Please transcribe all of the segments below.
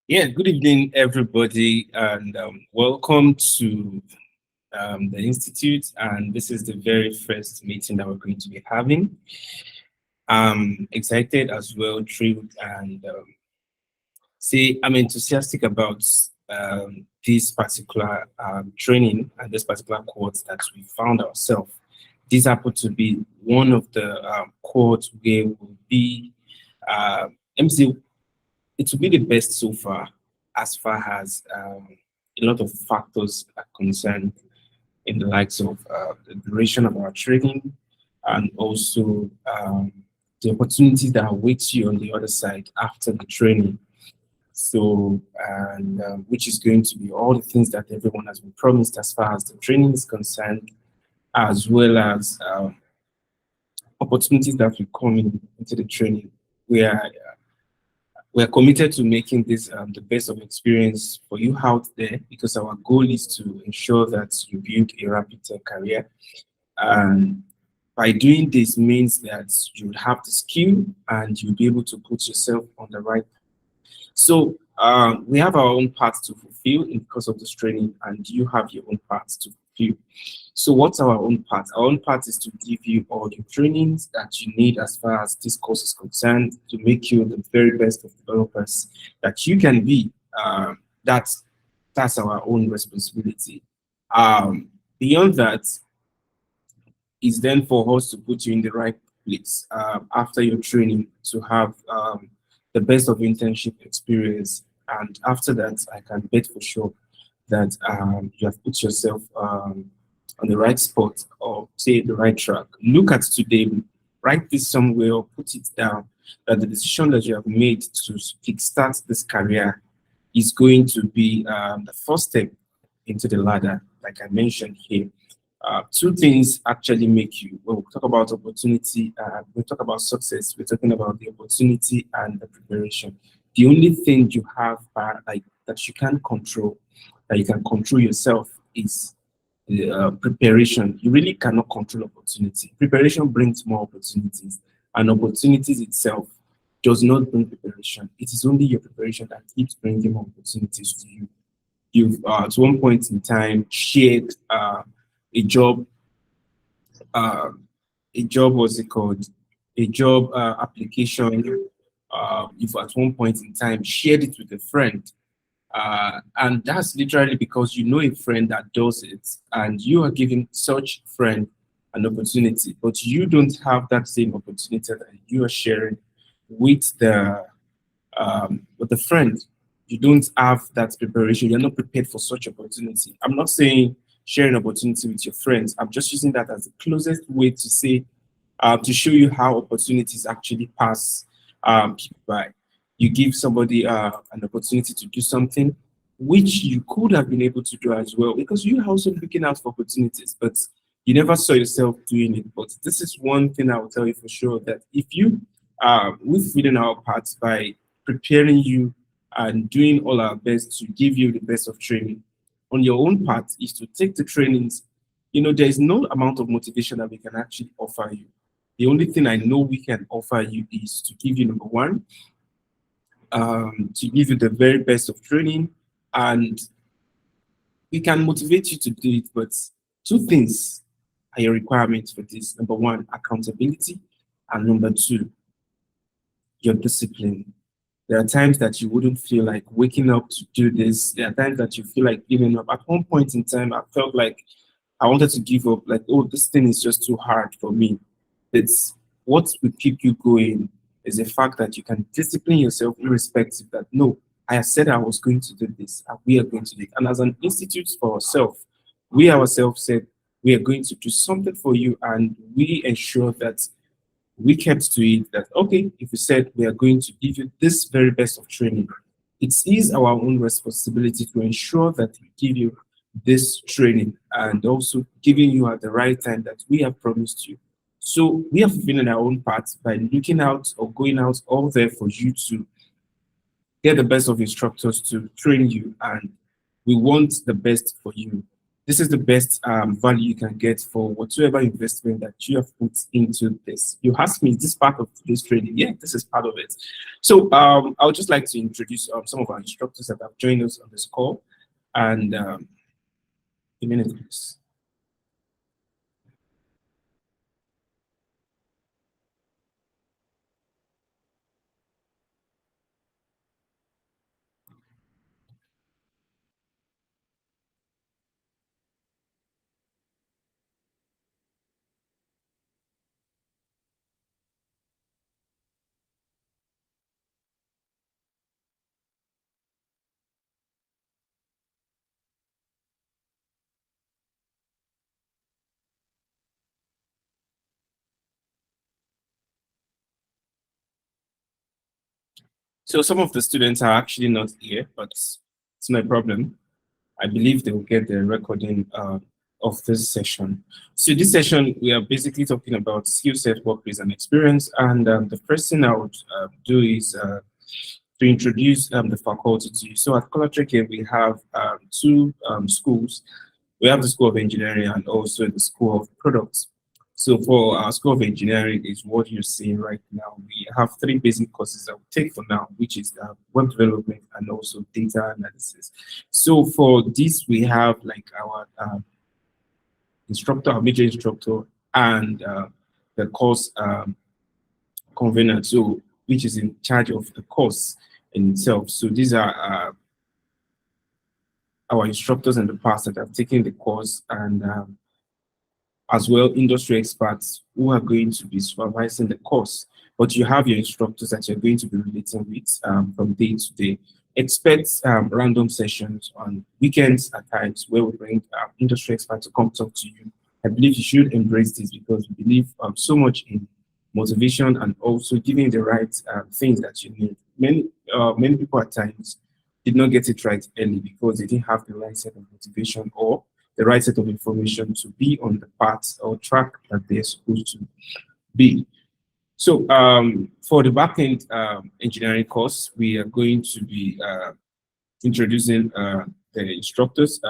Yeah, good evening, everybody, and welcome to the Institute. And this is the very first meeting that we're going to be having. I'm excited as well, thrilled, and I'm enthusiastic about this particular training and this particular course that we found ourselves. This happened to be one of the courts where we'll be, let me say, it will be the best so far as a lot of factors are concerned in the likes of the duration of our training and also the opportunities that await you on the other side after the training. So, and which is going to be all the things that everyone has been promised as far as the training is concerned, as well as opportunities that will come into the training. We are we're committed to making this the best of experience for you out there because our goal is to ensure that you build a rapid tech career. And by doing this means that you will have the skill and you'll be able to put yourself on the right. So we have our own path to fulfill in because of this training, and you have your own path to fulfill. So what's our own part? Our own part is to give you all the trainings that you need as far as this course is concerned to make you the very best of developers that you can be. That's our own responsibility. Beyond that is then for us to put you in the right place after your training to have the best of internship experience. And after that, I can bet for sure that you have put yourself on the right spot or say the right track. Look at today, write this somewhere or put it down that the decision that you have made to kickstart this career is going to be the first step into the ladder, like I mentioned here. Two things actually make you, when we talk about opportunity, we talk about success, we're talking about the opportunity and the preparation. The only thing you have like that you can control, that you can control yourself is preparation. You really cannot control opportunity. Preparation brings more opportunities, and opportunities itself does not bring preparation. It is only your preparation that keeps bringing more opportunities to you. You've at one point in time shared a job, uh, what's it called? A job application. If at one point in time shared it with a friend, and that's literally because you know a friend that does it, and you are giving such friend an opportunity, but you don't have that same opportunity that you are sharing with the friend. You don't have that preparation. You're not prepared for such opportunity. I'm not saying sharing opportunity with your friends. I'm just using that as the closest way to say to show you how opportunities actually pass people by. You give somebody an opportunity to do something which you could have been able to do as well because you are also looking out for opportunities, but you never saw yourself doing it. But this is one thing I will tell you for sure that if you we've within our parts by preparing you and doing all our best to give you the best of training on your own part is to take the trainings. There is no amount of motivation that we can actually offer you. The only thing I know we can offer you is to give you number one, to give you the very best of training, and we can motivate you to do it. But two things are your requirements for this. Number one, accountability, and number two, your discipline. There are times that you wouldn't feel like waking up to do this. There are times that you feel like giving up. At one point in time, I felt like I wanted to give up, like, oh, this thing is just too hard for me. It's what will keep you going is the fact that you can discipline yourself irrespective that no, I have said I was going to do this and we are going to do it. And as an institute for ourselves, we ourselves said we are going to do something for you and we ensure that we kept to it that okay, if we said we are going to give you this very best of training, it is our own responsibility to ensure that we give you this training and also giving you at the right time that we have promised you. So we are fulfilling our own part by looking out or going out all there for you to get the best of instructors to train you, and we want the best for you. This is the best value you can get for whatsoever investment that you have put into this. You ask me, is this part of this trading? Yeah, this is part of it. So I would just like to introduce some of our instructors that have joined us on this call. And a minute, please. So some of the students are actually not here, but it's no problem. I believe they will get the recording of this session. So this session, we are basically talking about skill set, workplace, and experience. And the first thing I would do is to introduce the faculty to you. So at Cholatrek here, we have two schools. We have the School of Engineering and also the School of Products. So for our School of Engineering is what you're seeing right now. We have three basic courses that we take for now, which is web development and also data analysis. So for this, we have like our instructor, our major instructor, and the course convener, so which is in charge of the course in itself. So these are our instructors in the past that have taken the course, and as well industry experts who are going to be supervising the course. But you have your instructors that you're going to be relating with from day to day. Expect random sessions on weekends at times where we bring industry experts to come talk to you. I believe you should embrace this because we believe so much in motivation and also giving the right things that you need. Many people at times did not get it right early because they didn't have the right set of motivation or the right set of information to be on the path or track that they're supposed to be. So for the backend engineering course, we are going to be introducing the instructors.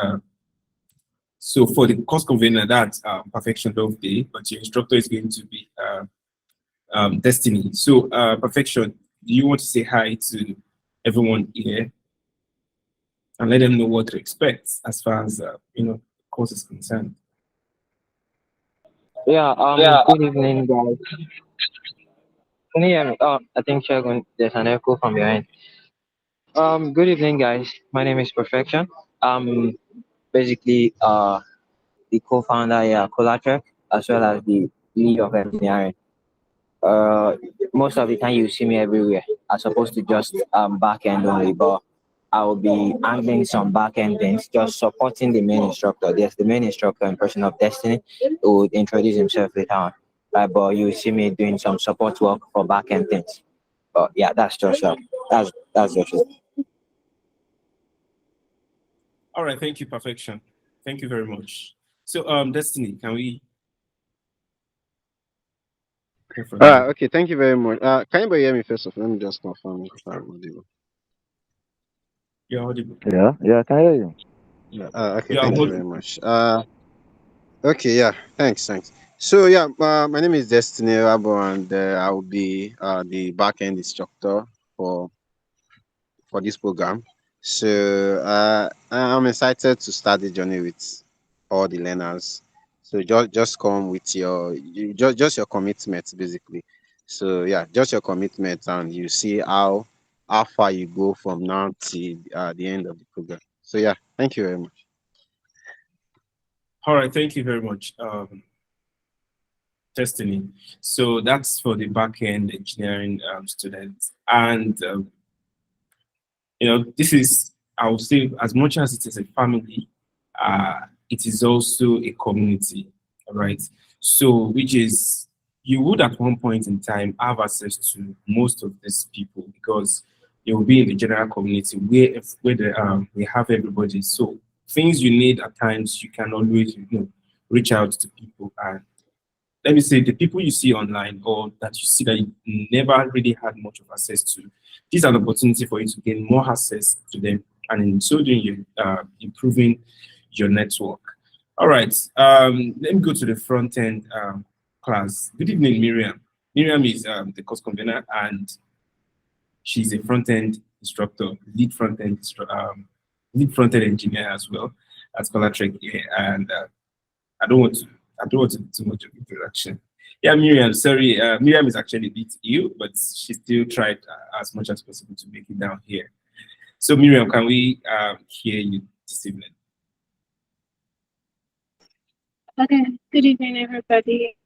So for the course convener, that's Perfection Love Day, but your instructor is going to be Destiny. So Perfection, do you want to say hi to everyone here and let them know what to expect as far as the course is concerned? Yeah, good evening, guys. Can you hear me? Oh, I think Shagun, there's an echo from your end. Good evening, guys. My name is Perfection. Basically the co-founder here, Cholatrek, as well as the lead of engineering. Uh, Most of the time you see me everywhere. I'm supposed to just back end only, but I will be handling some back end things, just supporting the main instructor. There's the main instructor in person of Destiny who would introduce himself later on. Right, but you see me doing some support work for back end things. But yeah, that's just that's just it. All right, thank you, Perfection. Thank you very much. So Destiny, can we hear from you? Okay, thank you very much. Can anybody hear me first of all? Let me just confirm if I'm audible. You're audible. Yeah, I can hear you. Yeah. Okay, You are thank you very audible. much. Okay, yeah, thanks. So yeah, my name is Destiny Rabo, and I will be the backend instructor for for this program. So I'm excited to start the journey with all the learners. So just come with just your commitment basically. So yeah, just your commitment, and you see how far you go from now to the end of the program. So yeah, thank you very much. All right, thank you very much, Destiny. So that's for the back-end engineering students. And this is, I would say, as much as it is a family, uh, it is also a community, all right? So, which is, you would at one point in time have access to most of these people because you will be in the general community we have everybody. So, things you need at times, you can always, reach out to people. And let me say, the people you see online or that you see that you never really had much of access to, these are an opportunity for you to gain more access to them, and in so doing, you improving your network. All right. Let me go to the front end class. Good evening, Miriam. Miriam is the course convener, and she's a front end instructor, lead front end engineer as well at Cholatrek here. And I don't want to I don't want to do too much of introduction. Yeah, Miriam. Sorry, Miriam is actually a bit ill, but she still tried as much as possible to make it down here. So, Miriam, can we hear you this evening? Okay, good evening, everybody.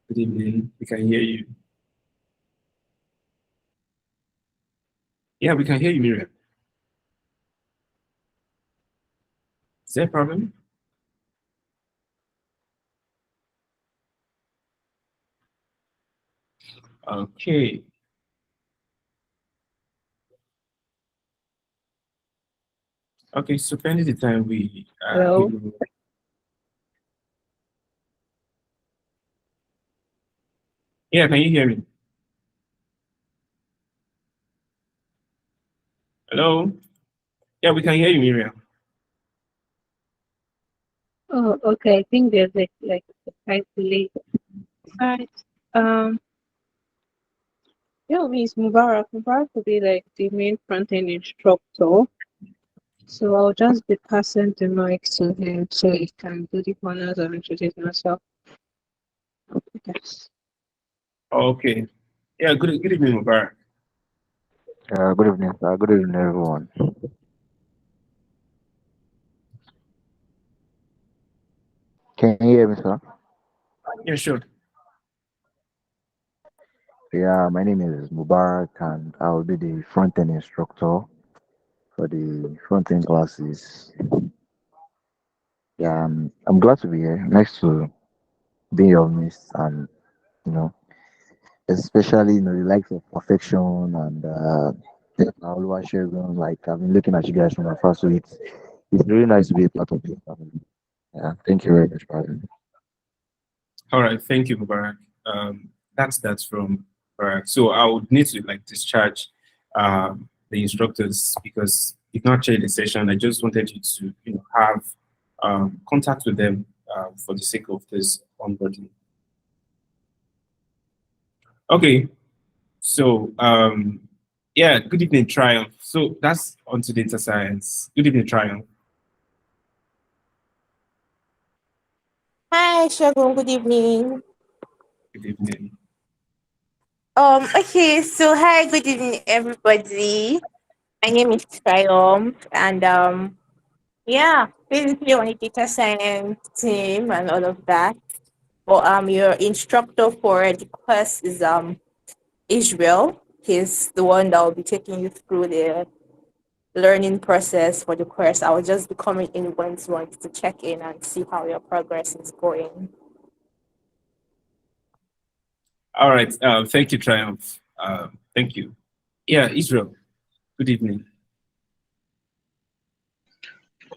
Good evening. We can hear you. Yeah, we can hear you, Miriam. Is there a problem? Okay. Okay, so pending the time we Hello. Yeah, can you hear me? Hello? Yeah, we can hear you, Miriam. Oh, okay. I think there's like a slight delay. Alright. Yeah, Miss Mubarak. Mubarak will be like the main front-end instructor. So I'll just be passing the mic to him so he can do the honors of introducing himself. Yes. Okay. Yeah, good evening, Mubarak. Good evening, sir. Good evening, everyone. Can you hear me, sir? Yeah, sure. Yeah, my name is Mubarak, and I will be the front-end instructor for the front-end classes. Yeah, I'm glad to be here. Nice to be in your midst, and you know, especially the likes of perfection and Oluwasegun. Like I've been looking at you guys from afar, so it's really nice to be a part of your family. Yeah, thank you very much, brother. All right, thank you, Mubarak. That's from Mubarak. So I would need to like discharge the instructors because it's not actually the session. I just wanted you to have contact with them for the sake of this onboarding. Okay, so yeah, good evening, Triumph. So that's onto data science. Good evening, Triumph. Hi, Shagun. Good evening. Good evening. Okay, so hi, good evening, everybody. My name is Triumph, and yeah, basically on the data science team and all of that. But your instructor for the course is Israel. He's the one that will be taking you through the learning process for the course. I will just be coming in once to check in and see how your progress is going. All right. Thank you, Triumph. Thank you. Yeah, Israel. Good evening.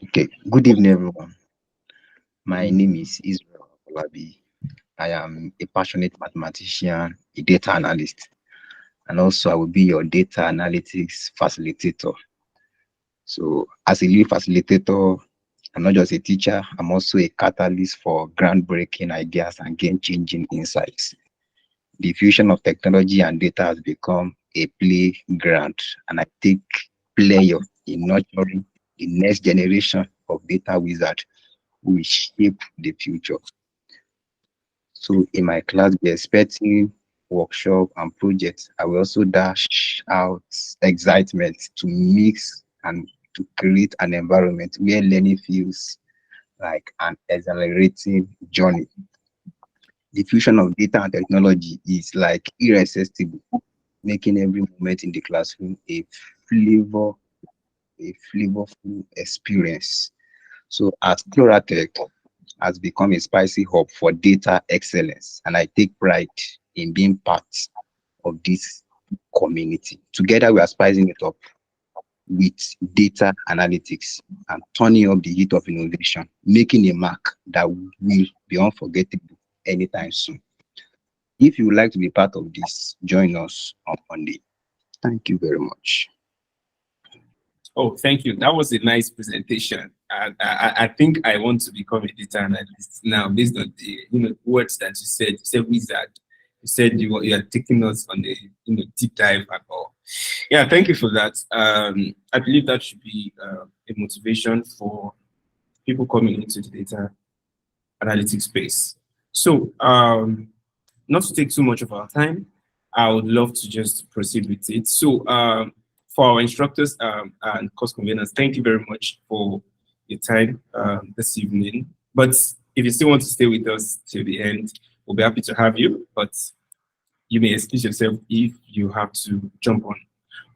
Okay, good evening, everyone. My name is Israel Olabi. I am a passionate mathematician, a data analyst, and also I will be your data analytics facilitator. So, as a lead facilitator, I'm not just a teacher, I'm also a catalyst for groundbreaking ideas and game changing insights. The fusion of technology and data has become a playground, and I take pleasure in nurturing the next generation of data wizards who will shape the future. So in my class, we're expecting workshop and projects. I will also dash out excitement to mix and to create an environment where learning feels like an exhilarating journey. The fusion of data and technology is like irresistible, making every moment in the classroom flavor, a flavorful experience. So at Cholatrek has become a spicy hub for data excellence, and I take pride in being part of this community. Together, we are spicing it up with data analytics and turning up the heat of innovation, making a mark that will be unforgettable anytime soon. If you would like to be part of this, join us on Monday. Thank you very much. Oh, thank you. That was a nice presentation. I think I want to become a data analyst now based on the words that you said. You said wizard. You said you are taking us on a deep dive and all. Yeah, thank you for that. I believe that should be a motivation for people coming into the data analytics space. So, not to take too much of our time, I would love to just proceed with it. So, for our instructors and course conveners, thank you very much for your time this evening. But if you still want to stay with us till the end, we'll be happy to have you. But you may excuse yourself if you have to jump on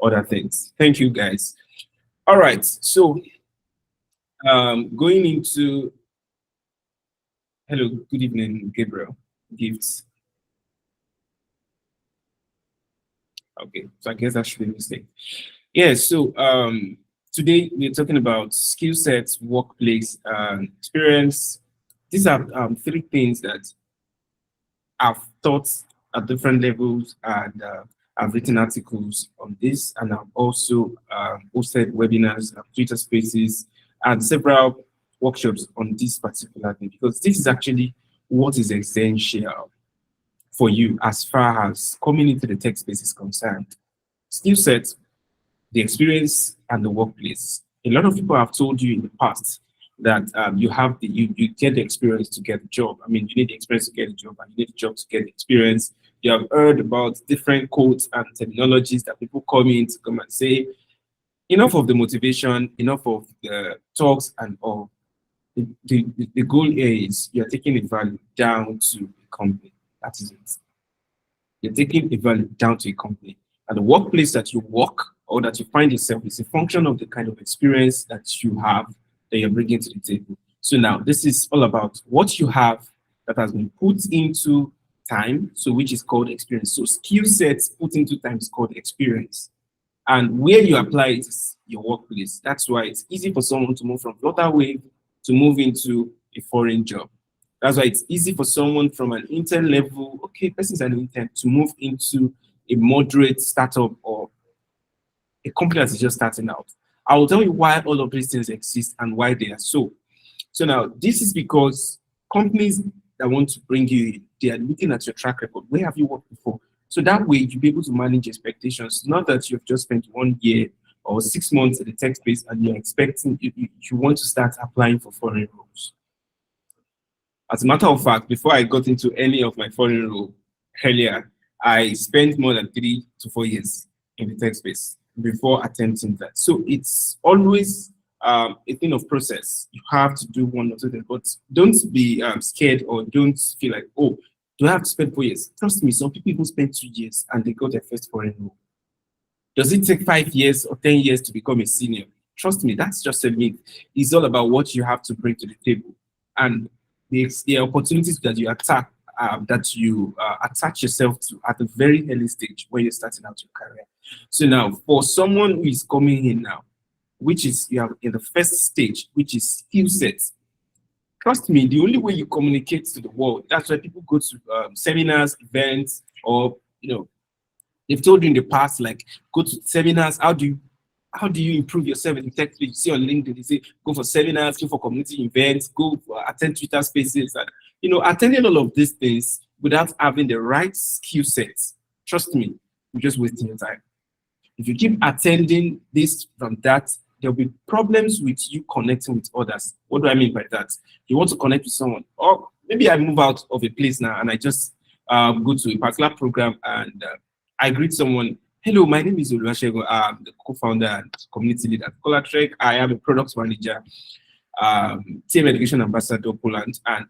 other things. Thank you, guys. All right. So, going into hello, good evening, Gabriel. Gifts. Okay, so I guess that should be a mistake. Yeah, so today we're talking about skill sets, workplace experience. These are three things that I've taught at different levels, and I've written articles on this, and I've also hosted webinars, Twitter spaces, and several workshops on this particular thing, because this is actually what is essential for you as far as coming into the tech space is concerned. Skill set, the experience, and the workplace. A lot of people have told you in the past that you get the experience to get the job. I mean, you need the experience to get the job, and you need the job to get the experience. You have heard about different codes and terminologies that people come in to come and say, enough of the motivation, enough of the talks and all. The goal here is you're taking the value down to a company. That is it. You're taking the value down to a company. And the workplace that you work or that you find yourself is a function of the kind of experience that you have that you're bringing to the table. So now this is all about what you have that has been put into time, so which is called experience. So skill sets put into time is called experience. And where you apply it is your workplace. That's why it's easy for someone to move from Flutterwave to move into a foreign job. That's why it's easy for someone from an intern level, okay, person's an intern, to move into a moderate startup or a company that is just starting out. I will tell you why all of these things exist and why they are so. So now, this is because companies that want to bring you in, they are looking at your track record. Where have you worked before? So that way, you'll be able to manage expectations. Not that you've just spent 1 year or 6 months in the tech space and you're expecting, you want to start applying for foreign roles. As a matter of fact, before I got into any of my foreign role earlier, I spent more than 3 to 4 years in the tech space before attempting that. So it's always a thing of process. You have to do one or two things, but don't be scared or don't feel like, oh, do I have to spend 4 years? Trust me, some people even spend 2 years and they got their first foreign role. Does it take 5 years or 10 years to become a senior? Trust me, that's just a myth. It's all about what you have to bring to the table and the opportunities that you attack, that you attach yourself to at a very early stage when you're starting out your career. So now, for someone who is coming in now, which is you have in the first stage, which is skill sets. Trust me, the only way you communicate to the world, that's why people go to seminars, events, or they've told you in the past, like, go to seminars. How do you improve yourself in tech? You see on LinkedIn, they say go for seminars, go for community events, go for attend Twitter spaces, and attending all of these things without having the right skill sets. Trust me, you're just wasting your time. If you keep attending this from that, there'll be problems with you connecting with others. What do I mean by that? You want to connect with someone, or maybe I move out of a place now and I just go to a particular program and I greet someone. Hello, my name is Oluwasegun. I'm the co-founder and community leader at Cholatrek. I am a product manager, team education ambassador, Poland. And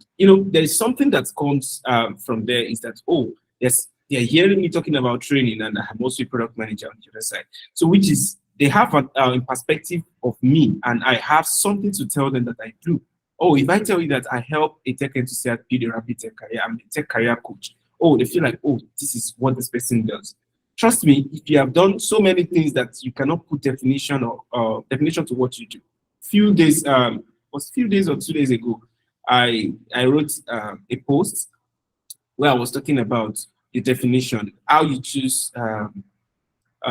there is something that comes from there is that, oh, yes, they're hearing me talking about training, and I'm also a product manager on the other side. So which is they have a perspective of me, and I have something to tell them that I do. Oh, if I tell you that I help a tech enthusiast build a rapid tech career, I'm a tech career coach. Oh, they feel like, oh, this is what this person does. Trust me, if you have done so many things that you cannot put definition or definition to what you do. Few days or 2 days ago, I wrote a post where I was talking about the definition, how you choose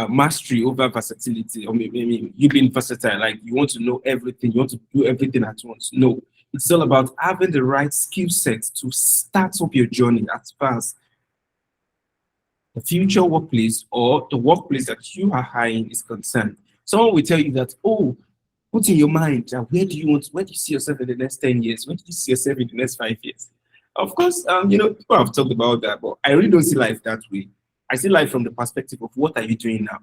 mastery over versatility, or maybe you being versatile, like you want to know everything, you want to do everything at once. No, it's all about having the right skill set to start up your journey as far as the future workplace or the workplace that you are hiring is concerned. Someone will tell you that, oh, put in your mind, where do you see yourself in the next 10 years? Where do you see yourself in the next 5 years? Of course, people have talked about that, but I really don't see life that way. I see life from the perspective of what are you doing now?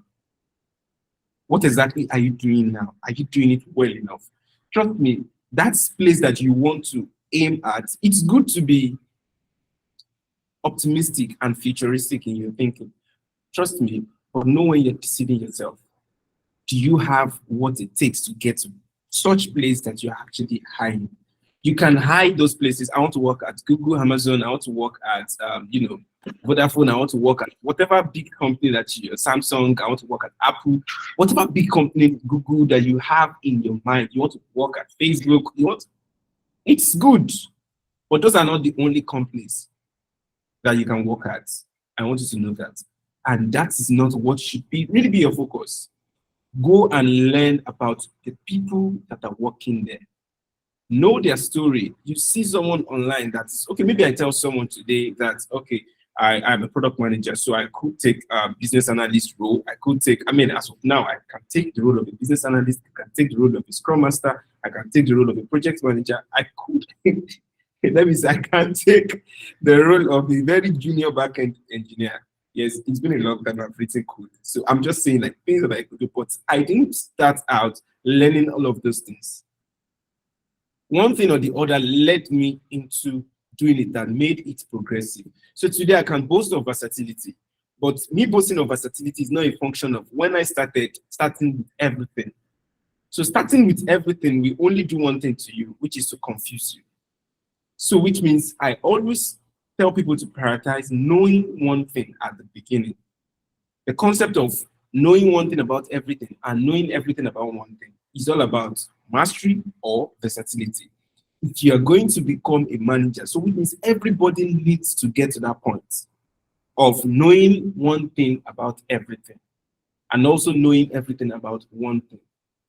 What exactly are you doing now? Are you doing it well enough? Trust me, that's place that you want to aim at. It's good to be optimistic and futuristic in your thinking. Trust me, but know when you're deceiving yourself. Do you have what it takes to get to such place that you're actually hiring? You can hide those places. I want to work at Google, Amazon. I want to work at, Vodafone. I want to work at whatever big company that you, Samsung. I want to work at Apple. Whatever big company, Google, that you have in your mind. You want to work at Facebook. It's good, but those are not the only companies that you can work at. I want you to know that, and that is not what should really be your focus. Go and learn about the people that are working there. Know their story. You see someone online that's, okay, maybe I tell someone today that, okay, I'm a product manager, so I could take a business analyst role. As of now, I can take the role of a business analyst. I can take the role of a scrum master. I can take the role of a project manager. I can take the role of a very junior backend engineer. Yes, it's been a long time I've written code. So I'm just saying like things that I could do, but I didn't start out learning all of those things. One thing or the other led me into doing it that made it progressive. So today I can boast of versatility, but me boasting of versatility is not a function of when I starting with everything. So starting with everything, we only do one thing to you, which is to confuse you. So which means I always tell people to prioritize knowing one thing at the beginning. The concept of knowing one thing about everything and knowing everything about one thing is all about mastery or versatility. If you are going to become a manager, so it means everybody needs to get to that point of knowing one thing about everything and also knowing everything about one thing.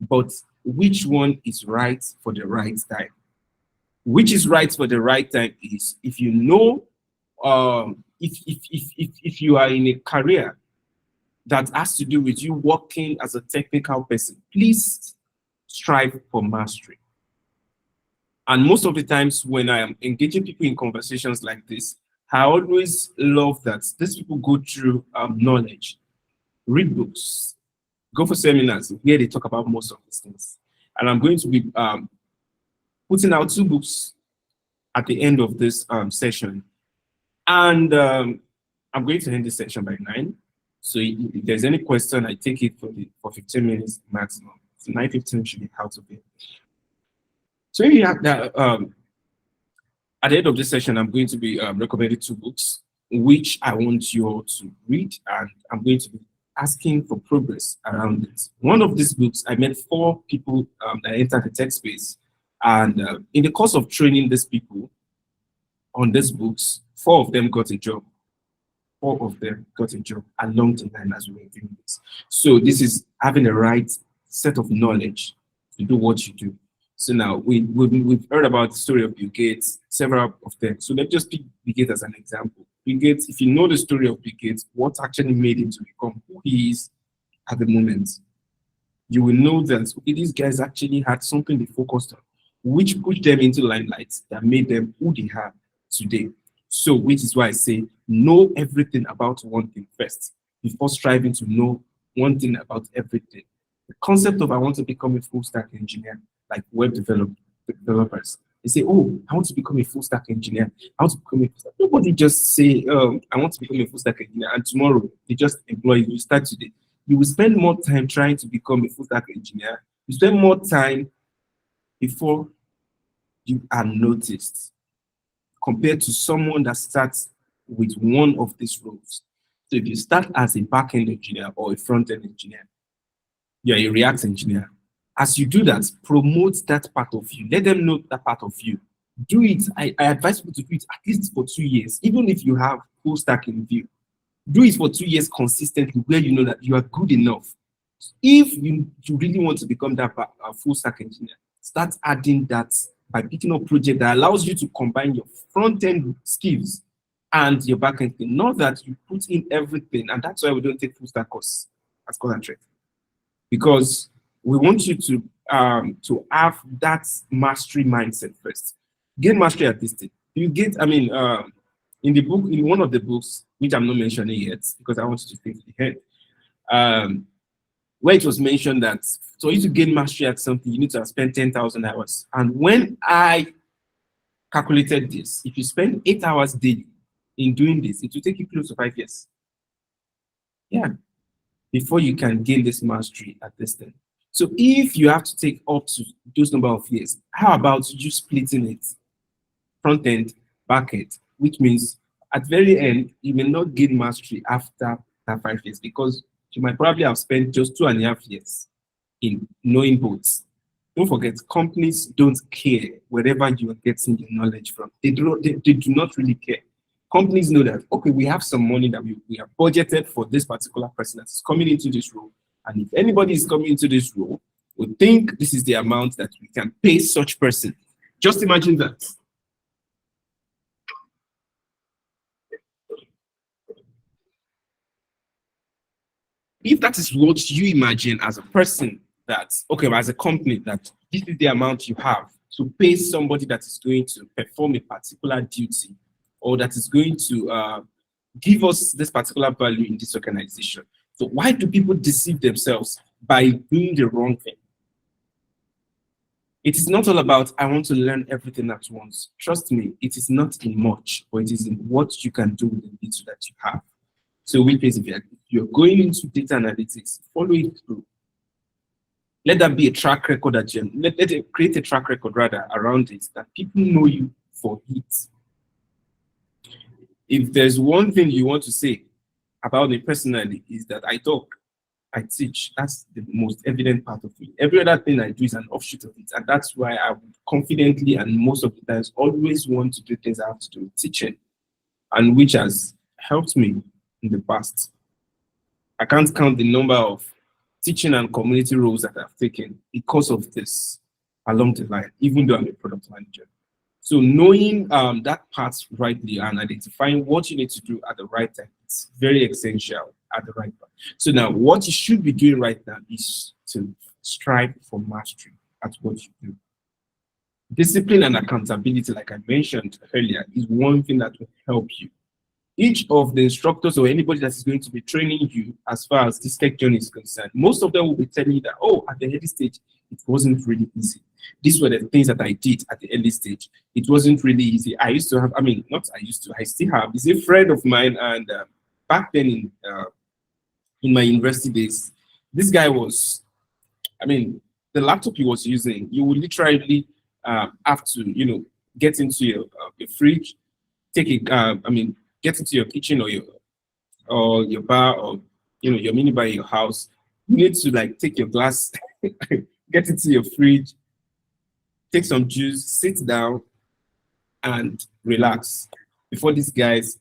But which one is right for the right time? Which is right for the right time is if you know, if you are in a career that has to do with you working as a technical person, please strive for mastery. And most of the times when I am engaging people in conversations like this, I always love that these people go through knowledge, read books, go for seminars where they talk about most of these things. And I'm going to be putting out 2 books at the end of this session. And I'm going to end this session by 9. So if there's any question, I take it for 15 minutes maximum. So 9:15 should be out of it. So maybe at the end of this session, I'm going to be recommending 2 books, which I want you all to read, and I'm going to be asking for progress around it. One of these books, I met 4 people that entered the tech space, and in the course of training these people on these books, 4 of them got a job. 4 of them got a job along the line as we were doing this. So this is having the right set of knowledge to do what you do. So now we've heard about the story of Bill Gates, several of them. So let's just pick Bill Gates as an example. Bill Gates, if you know the story of Bill Gates, what actually made him to become who he is at the moment, you will know that okay, these guys actually had something they focused on, which pushed them into limelight that made them who they are today. So which is why I say know everything about one thing first before striving to know one thing about everything. The concept of I want to become a full stack engineer, like web developers, they say, oh, I want to become a full stack engineer. I want to become a full stack. Nobody just say, I want to become a full stack engineer, and tomorrow they just employ you. You start today. You will spend more time trying to become a full stack engineer. You spend more time before you are noticed compared to someone that starts with one of these roles. So if you start as a back-end engineer or a front-end engineer, you're a React engineer. As you do that, promote that part of you. Let them know that part of you. Do it. I advise people to do it at least for 2 years, even if you have full stack in view. Do it for 2 years consistently where you know that you are good enough. If you really want to become that full stack engineer, start adding that by picking up project that allows you to combine your front end skills and your back end thing. Not that you put in everything, and that's why we don't take full stack course as Cholatrek, because we want you to have that mastery mindset first. Gain mastery at this thing. You get, in the book, in one of the books, which I'm not mentioning yet because I want you to think ahead, where it was mentioned that for you to gain mastery at something, you need to have spent 10,000 hours. And when I calculated this, if you spend 8 hours daily in doing this, it will take you close to 5 years. Yeah, before you can gain this mastery at this thing. So if you have to take up to those number of years, how about you splitting it? Front end, back end, which means at the very end, you may not gain mastery after that 5 years because you might probably have spent just 2.5 years in knowing both. Don't forget, companies don't care wherever you are getting your knowledge from. They do not really care. Companies know that, okay, we have some money that we have budgeted for this particular person that's coming into this role. And if anybody is coming into this role, we think this is the amount that we can pay such person. Just imagine that. If that is what you imagine as a person, that, okay, as a company, that this is the amount you have to pay somebody that is going to perform a particular duty or that is going to give us this particular value in this organization. So why do people deceive themselves by doing the wrong thing? It is not all about, I want to learn everything at once. Trust me, it is not in much, but it is in what you can do with the little that you have. So which means if you're going into data analytics, follow it through. Let that be a track record that let it create a track record rather around it, that people know you for it. If there's one thing you want to say about me personally, is that I talk, I teach. That's the most evident part of me. Every other thing I do is an offshoot of it. And that's why I would confidently and most of the times always want to do things I have to do with teaching, and which has helped me in the past. I can't count the number of teaching and community roles that I've taken because of this along the line, even though I'm a product manager. So knowing that part rightly and identifying what you need to do at the right time is very essential at the right time. So now what you should be doing right now is to strive for mastery at what you do. Discipline and accountability, like I mentioned earlier, is one thing that will help you. Each of the instructors or anybody that is going to be training you as far as this tech journey is concerned, most of them will be telling you that, oh, at the early stage, it wasn't really easy. These were the things that I did at the early stage. It wasn't really easy. I used to have, I still have, he's a friend of mine. And back then in my university days, this guy was, the laptop he was using, you would literally have to, get into your fridge, take a, get into your kitchen or your bar or your minibar in your house. You need to like take your glass, get into your fridge, take some juice, sit down, and relax before this guy's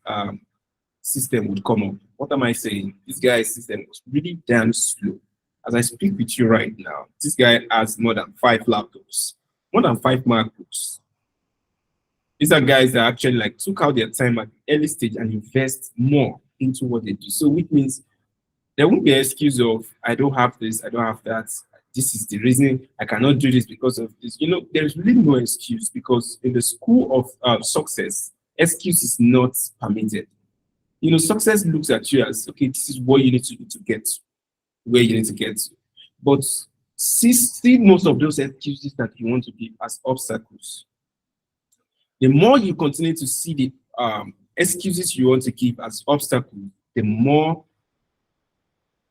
system would come up. What am I saying? This guy's system was really damn slow. As I speak with you right now, this guy has more than 5 laptops, more than 5 MacBooks. These are guys that actually like took out their time at the early stage and invest more into what they do. So which means there won't be an excuse of, I don't have this, I don't have that. This is the reason I cannot do this because of this. There's really no excuse, because in the school of success, excuse is not permitted. Success looks at you as, okay, this is what you need to do to get to where you need to get to. But see most of those excuses that you want to give as obstacles. The more you continue to see the excuses you want to give as obstacles, the more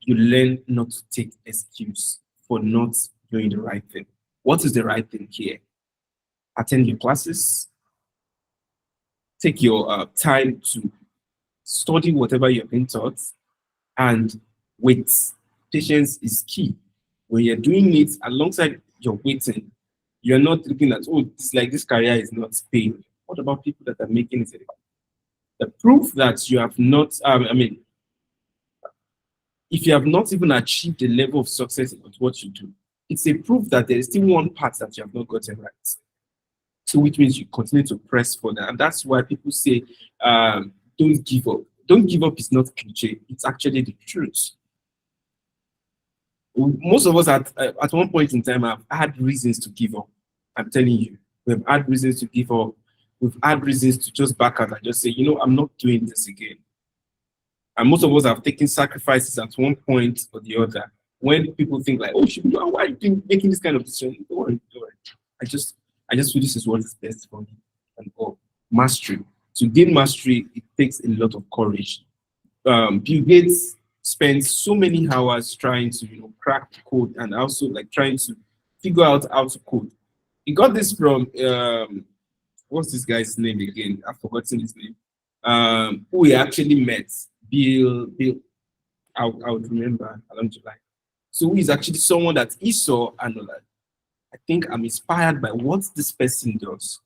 you learn not to take excuse for not doing the right thing. What is the right thing here? Attend your classes, take your time to study whatever you're being taught, and wait. Patience is key. When you're doing it alongside your waiting, you're not looking at, oh, this career is not paying. What about people that are making it? The proof that you have not, if you have not even achieved the level of success in what you do, it's a proof that there is still one part that you have not gotten right. So which means you continue to press for that. And that's why people say, don't give up. Don't give up is not cliche. It's actually the truth. Most of us at one point in time have had reasons to give up. I'm telling you, we've had reasons to give up. We've had reasons to just back out and just say, I'm not doing this again. And most of us have taken sacrifices at one point or the other. When people think like, oh, why are you making this kind of decision? Don't worry. I just feel this is what is best for me. And mastery. To gain mastery, it takes a lot of courage. Bill Gates spends so many hours trying to, crack the code and also like trying to figure out how to code. He got this from what's this guy's name again? I've forgotten his name. Who he actually met. Bill. I would remember along July. So he's actually someone that he saw and like, I think I'm inspired by what this person does,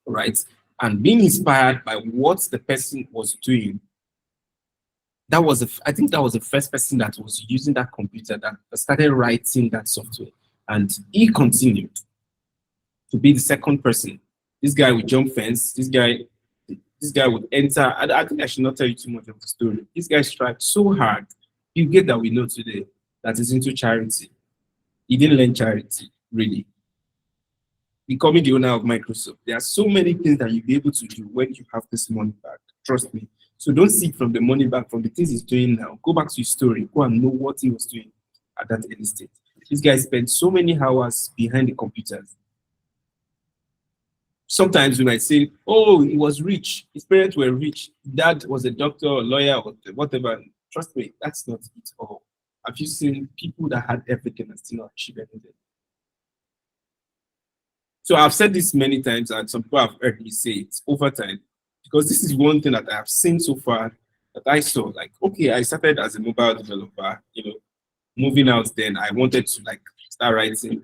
right? And being inspired by what the person was doing, I think that was the first person that was using that computer that started writing that software. And he continued to be the second person. This guy would jump fence. This guy would enter. I think I should not tell you too much of the story. This guy strived so hard. You get that we know today that is into charity. He didn't learn charity, really. Becoming the owner of Microsoft. There are so many things that you'll be able to do when you have this money back. Trust me. So don't seek from the money back, from the things he's doing now. Go back to his story. Go and know what he was doing at that early stage. This guy spent so many hours behind the computers. Sometimes we might say, oh, he was rich. His parents were rich. Dad was a doctor or lawyer or whatever. Trust me, that's not it all. Have you seen people that had everything and still not achieve anything? So I've said this many times, and some people have heard me say it over time, because this is one thing that I have seen so far that I saw. Like, okay, I started as a mobile developer, moving out. Then I wanted to like start writing,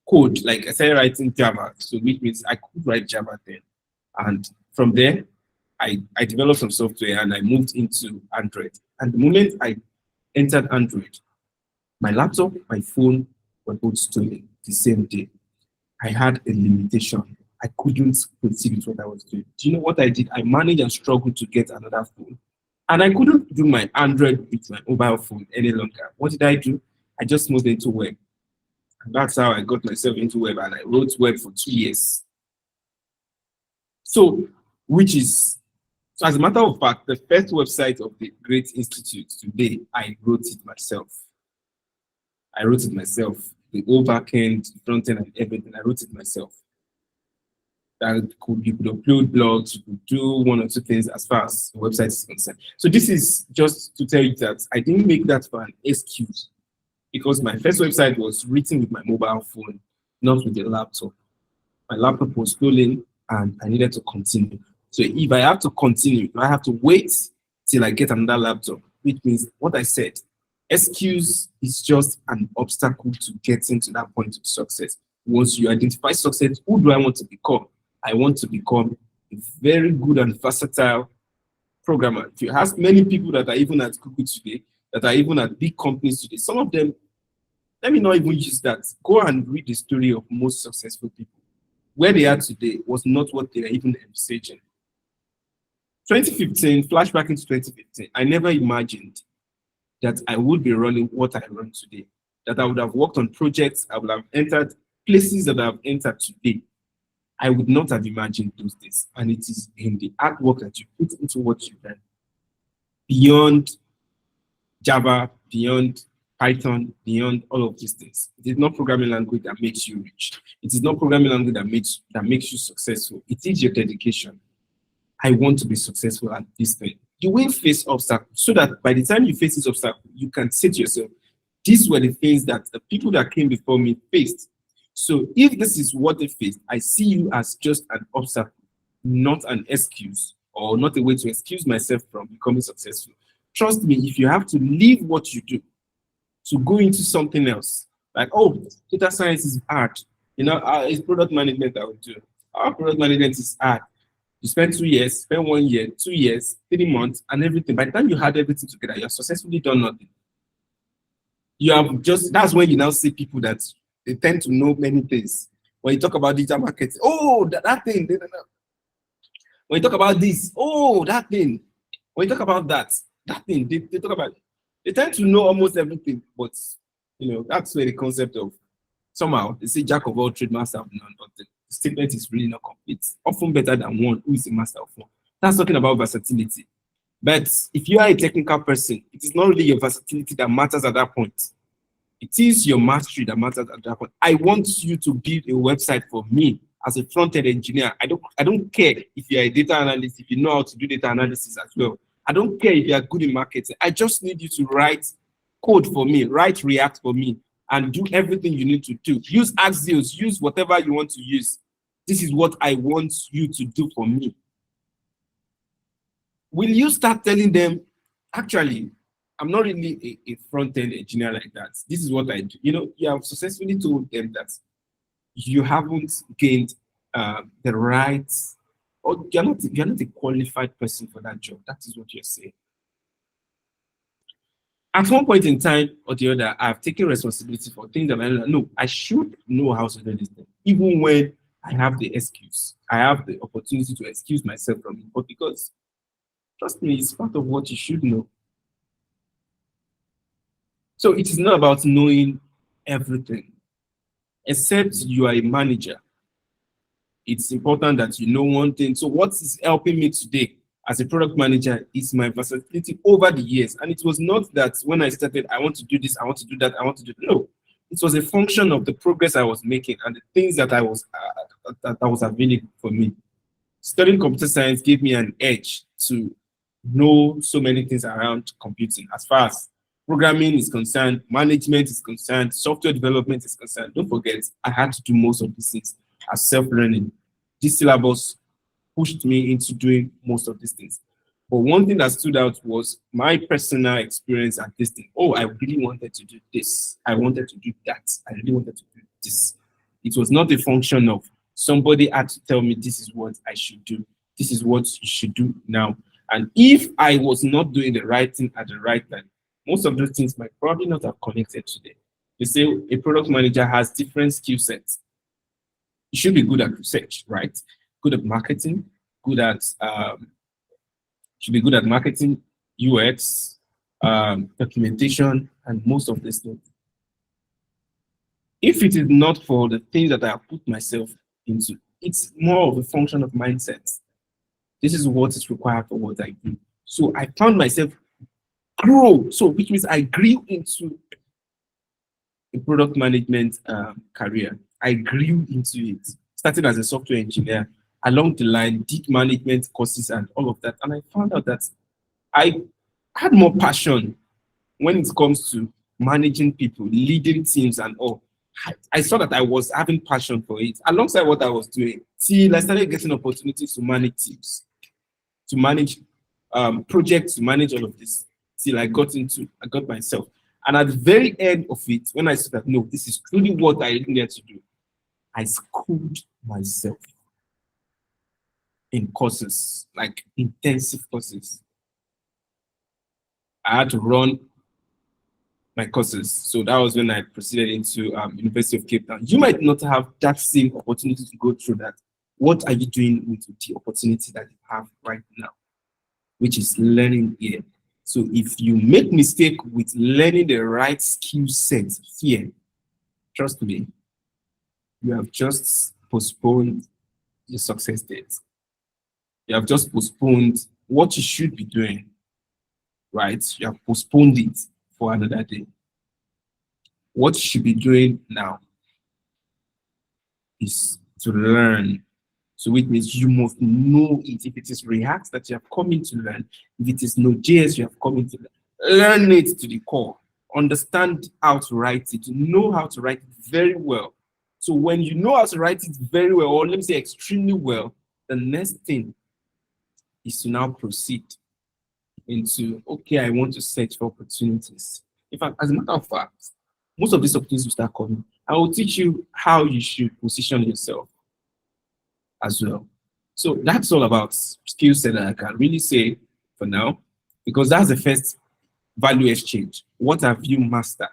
code. Like I started writing Java, so which means I could write Java then. And from there, I developed some software and I moved into Android. And the moment I entered Android, my laptop, my phone were both stolen the same day. I had a limitation. I couldn't proceed with what I was doing. Do you know what I did? I managed and struggled to get another phone. And I couldn't do my Android with my mobile phone any longer. What did I do? I just moved into web. And that's how I got myself into web, and I wrote web for 2 years. So as a matter of fact, the first website of the Great Institute today, I wrote it myself. The whole backend, front end, and everything. I wrote it myself. You could upload blogs, you could do one or two things as far as the website is concerned. So this is just to tell you that I didn't make that for an excuse, because my first website was written with my mobile phone, not with a laptop. My laptop was stolen and I needed to continue. So if I have to continue, I have to wait till I get another laptop, which means what I said, excuse is just an obstacle to getting to that point of success. Once you identify success, who do I want to become? I want to become a very good and versatile programmer. If you ask many people that are even at Google today, that are even at big companies today, some of them, let me not even use that. Go and read the story of most successful people. Where they are today was not what they are even envisaging. 2015, flashback into 2015, I never imagined that I would be running what I run today, that I would have worked on projects, I would have entered places that I have entered today. I would not have imagined those days. And it is in the hard work that you put into what you learn. Beyond Java, beyond Python, beyond all of these things. It is not programming language that makes you rich. It is not programming language that makes you successful. It is your dedication. I want to be successful at this thing. You will face obstacles so that by the time you face this obstacle, you can say to yourself, these were the things that the people that came before me faced. So if this is what they faced, I see you as just an obstacle, not an excuse, or not a way to excuse myself from becoming successful. Trust me, if you have to leave what you do to go into something else, like, oh, data science is hard, it's product management that we do. Our product management is hard. You spend 2 years, spend 1 year, 2 years, 3 months, and everything. By the time you had everything together, you have successfully done nothing. You have just, that's when you now see people that they tend to know many things. When you talk about digital marketing, oh, that thing. When you talk about this, oh, that thing. When you talk about that thing, they talk about, they tend to know almost everything, but that's where the concept of somehow they say jack of all trades, master of none, but the statement is really not complete. Often better than one who is a master of one. That's talking about versatility. But if you are a technical person, it is not really your versatility that matters at that point. It is your mastery that matters at that point. I want you to build a website for me as a front-end engineer. I don't care if you're a data analyst, if you know how to do data analysis as well. I don't care if you are good in marketing. I just need you to write code for me, write React for me, and do everything you need to do. Use Axios, use whatever you want to use. This is what I want you to do for me. Will you start telling them, actually, I'm not really a front-end engineer like that. This is what I do. You have successfully told them that you haven't gained the rights, or you're not a qualified person for that job. That is what you're saying. At one point in time or the other, I've taken responsibility for things that I should know how to do this thing, even when I have the excuse. I have the opportunity to excuse myself from it, but because, trust me, it's part of what you should know. So it is not about knowing everything, except you are a manager. It's important that you know one thing. So what is helping me today as a product manager is my versatility over the years. And it was not that when I started, I want to do this, I want to do that, I want to do. No, it was a function of the progress I was making and the things that I was available for me. Studying computer science gave me an edge to know so many things around computing. As far as programming is concerned, management is concerned, software development is concerned. Don't forget, I had to do most of these things as self-learning. This syllabus pushed me into doing most of these things. But one thing that stood out was my personal experience at this thing. Oh, I really wanted to do this. I wanted to do that. I really wanted to do this. It was not a function of somebody had to tell me this is what I should do. This is what you should do now. And if I was not doing the right thing at the right time, most of those things might probably not have connected today. They say a product manager has different skill sets. You should be good at research, right? Good at marketing, should be good at marketing, UX, documentation, and most of these things. If it is not for the things that I have put myself into, it's more of a function of mindset. This is what is required for what I do. So I found myself grow. So which means I grew into a product management career. I grew into it. Started as a software engineer, along the line, did management courses and all of that. And I found out that I had more passion when it comes to managing people, leading teams and all. I saw that I was having passion for it alongside what I was doing. Till I started getting opportunities to manage teams, to manage projects, to manage all of this. Till I got myself. And at the very end of it, when I said that, no, this is truly what I needed to do, I schooled myself in courses, like intensive courses. I had to run my courses. So that was when I proceeded into University of Cape Town. You might not have that same opportunity to go through that. What are you doing with the opportunity that you have right now, which is learning here? So if you make mistake with learning the right skill set here, trust me, you have just postponed your success date. You have just postponed what you should be doing, right? You have postponed it for another day. What you should be doing now is to learn. So which means you must know it. If it is React that you have come in to learn, if it is Node.js you have come in to learn it to the core. Understand how to write it. Know how to write it very well. So when you know how to write it very well, or let me say extremely well, the next thing is to now proceed into, okay, I want to search for opportunities. In fact, as a matter of fact, most of these opportunities will start coming. I will teach you how you should position yourself as well. So that's all about skill set that I can really say for now, because that's the first value exchange. What have you mastered?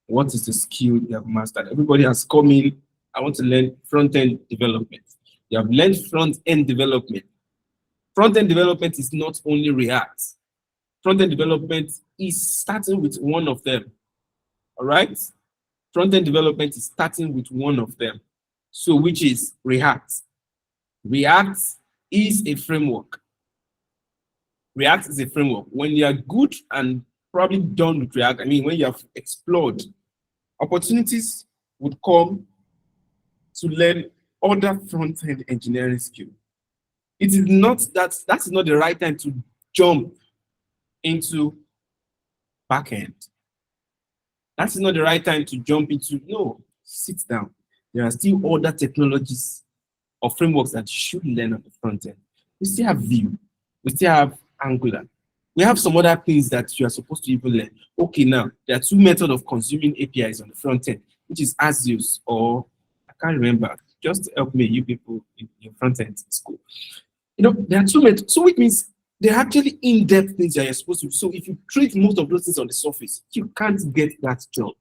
What is the skill you have mastered? Everybody has come in. I want to learn front-end development. You have learned front-end development. Front-end development is not only React. Front-end development is starting with one of them. All right? Front-end development is starting with one of them. So which is React. React is a framework. React is a framework. When you are good and probably done with React, I mean, when you have explored, opportunities would come to learn other front-end engineering skill. It is not that's not the right time to jump into backend. That's not the right time to jump into. No, sit down. There are still other technologies or frameworks that you should learn on the front end. We still have Vue. We still have Angular. We have some other things that you are supposed to even learn. Okay, now there are two methods of consuming APIs on the front end, which is Axios or I can't remember. Just help me, you people in front end school. You know, there are two methods. So it means they're actually in-depth things that you're supposed to do. So if you treat most of those things on the surface, you can't get that job.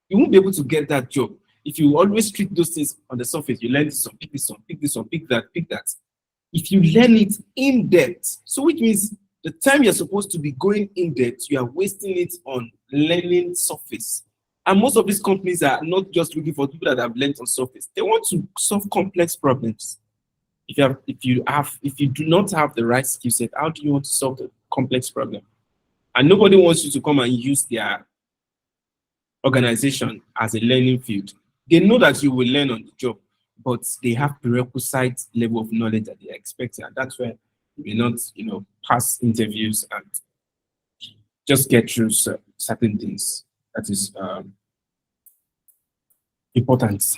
You won't be able to get that job. If you always treat those things on the surface, you learn this one, pick this one, pick this one, pick that, pick that. If you learn it in depth, so which means the time you're supposed to be going in depth, you are wasting it on learning surface. And most of these companies are not just looking for people that have learned on surface. They want to solve complex problems. If you do not have the right skill set, how do you want to solve the complex problem? And nobody wants you to come and use their organization as a learning field. They know that you will learn on the job, but they have prerequisite level of knowledge that they are expecting. And that's where you may not, pass interviews and just get through certain things. That is important.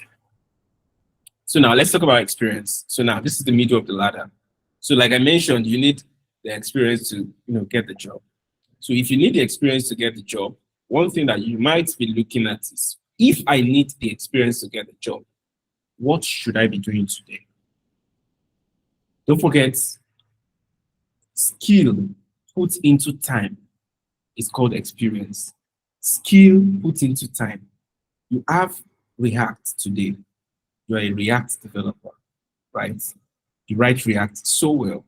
So now let's talk about experience. So now this is the middle of the ladder. So like I mentioned, you need the experience to get the job. So if you need the experience to get the job, one thing that you might be looking at is, if I need the experience to get the job, what should I be doing today? Don't forget, skill put into time is called experience. Skill put into time. You have React today. You are a React developer, right? You write React so well.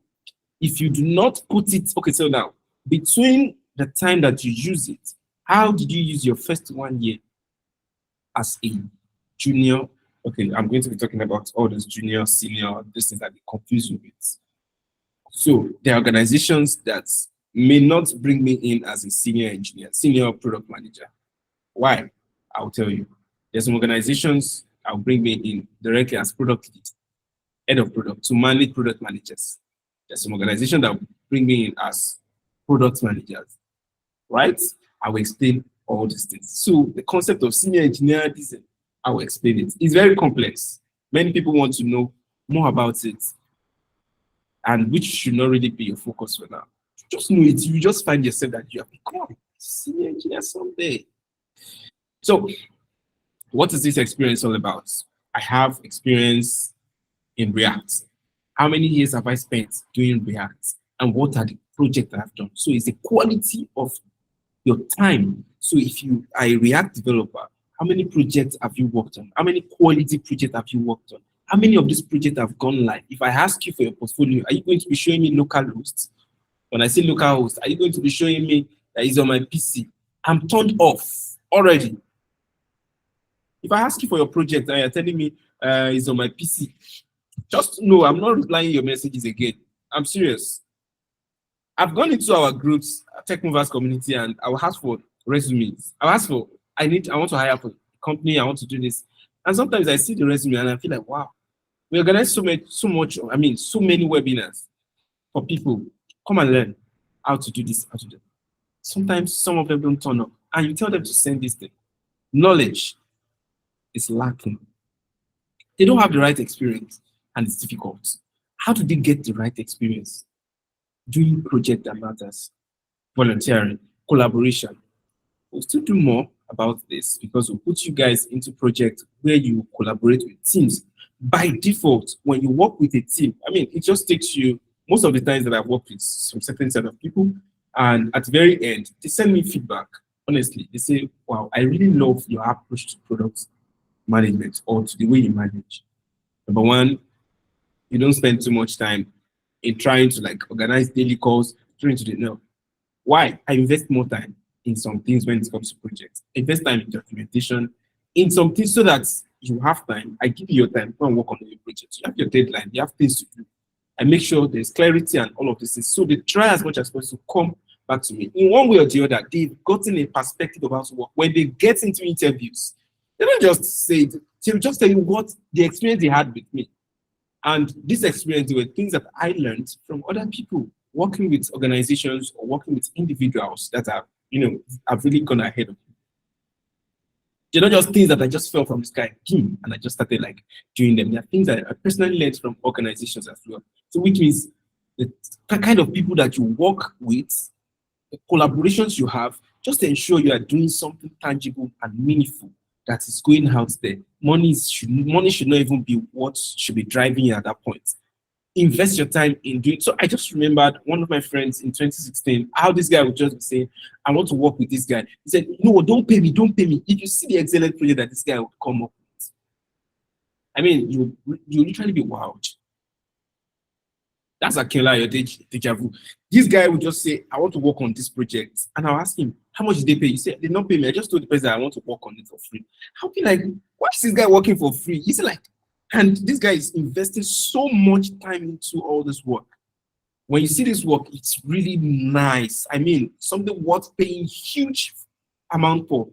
If you do not put it, okay, so now, between the time that you use it, how did you use your first 1 year as a junior? Okay, I'm going to be talking about all those junior, senior, these things that they confuse you with. So there are organizations that may not bring me in as a senior engineer, senior product manager. Why? I'll tell you. There's some organizations I'll bring me in directly as product lead, head of product, to manage product managers. There's some organizations that will bring me in as product managers, right? I will explain all these things. So the concept of senior engineer, I will explain it. It's very complex. Many people want to know more about it, and which should not really be your focus for now. Just know it. You just find yourself that you have become a senior engineer someday. So what is this experience all about? I have experience in React. How many years have I spent doing React? And what are the projects I've done? So it's the quality of your time. So if you are a React developer, how many projects have you worked on? How many quality projects have you worked on? How many of these projects have gone live? If I ask you for your portfolio, are you going to be showing me local hosts? When I say local host, are you going to be showing me that it's on my PC? I'm turned off already. If I ask you for your project and you're telling me it's on my PC, just know I'm not replying your messages again. I'm serious. I've gone into our groups, Tech Movers community, and I will ask for resumes. I'll ask for, I want to hire for a company, I want to do this. And sometimes I see the resume and I feel like, wow, we organize so many webinars for people. Come and learn how to do this, how to do that. Sometimes some of them don't turn up, and you tell them to send this thing. Knowledge is lacking. They don't have the right experience, and it's difficult. How do they get the right experience? Doing project that matters, volunteering, collaboration. We'll still do more about this because we'll put you guys into projects where you collaborate with teams. by default, when you work with a team, I mean, it just takes you, most of the times that I've worked with some certain set of people, and at the very end, they send me feedback. Honestly, they say, wow, I really love your approach to product management or to the way you manage. Number one, you don't spend too much time in trying to like organize daily calls, trying to do no. Why? I invest more time in some things when it comes to projects. I invest time in documentation, in some things so that you have time. I give you your time, go and work on your project. You have your deadline, you have things to do. I make sure there's clarity and all of this. So they try as much as possible to come back to me. In one way or the other, they've gotten a perspective about work. When they get into interviews, they don't just say it, they'll just tell you what the experience they had with me. And this experience were things that I learned from other people working with organizations or working with individuals that are, have really gone ahead of me. They're not just things that I just fell from the sky, and I just started like doing them. They're things that I personally learned from organizations as well. So which means the kind of people that you work with, the collaborations you have, just to ensure you are doing something tangible and meaningful that is going out there. Money should not even be what should be driving you at that point. Invest your time in doing. So I just remembered one of my friends in 2016, how this guy would just be saying, I want to work with this guy. He said, no, don't pay me. If you see the excellent project that this guy would come up with, I mean, you literally be wowed. That's a killer, your deja vu. This guy would just say, I want to work on this project. And I'll ask him, how much did they pay? He said, they don't pay me. I just told the person I want to work on it for free. I'll be like, why is this guy working for free? He's like, and this guy is investing so much time into all this work. When you see this work, it's really nice. I mean, something worth paying huge amount for.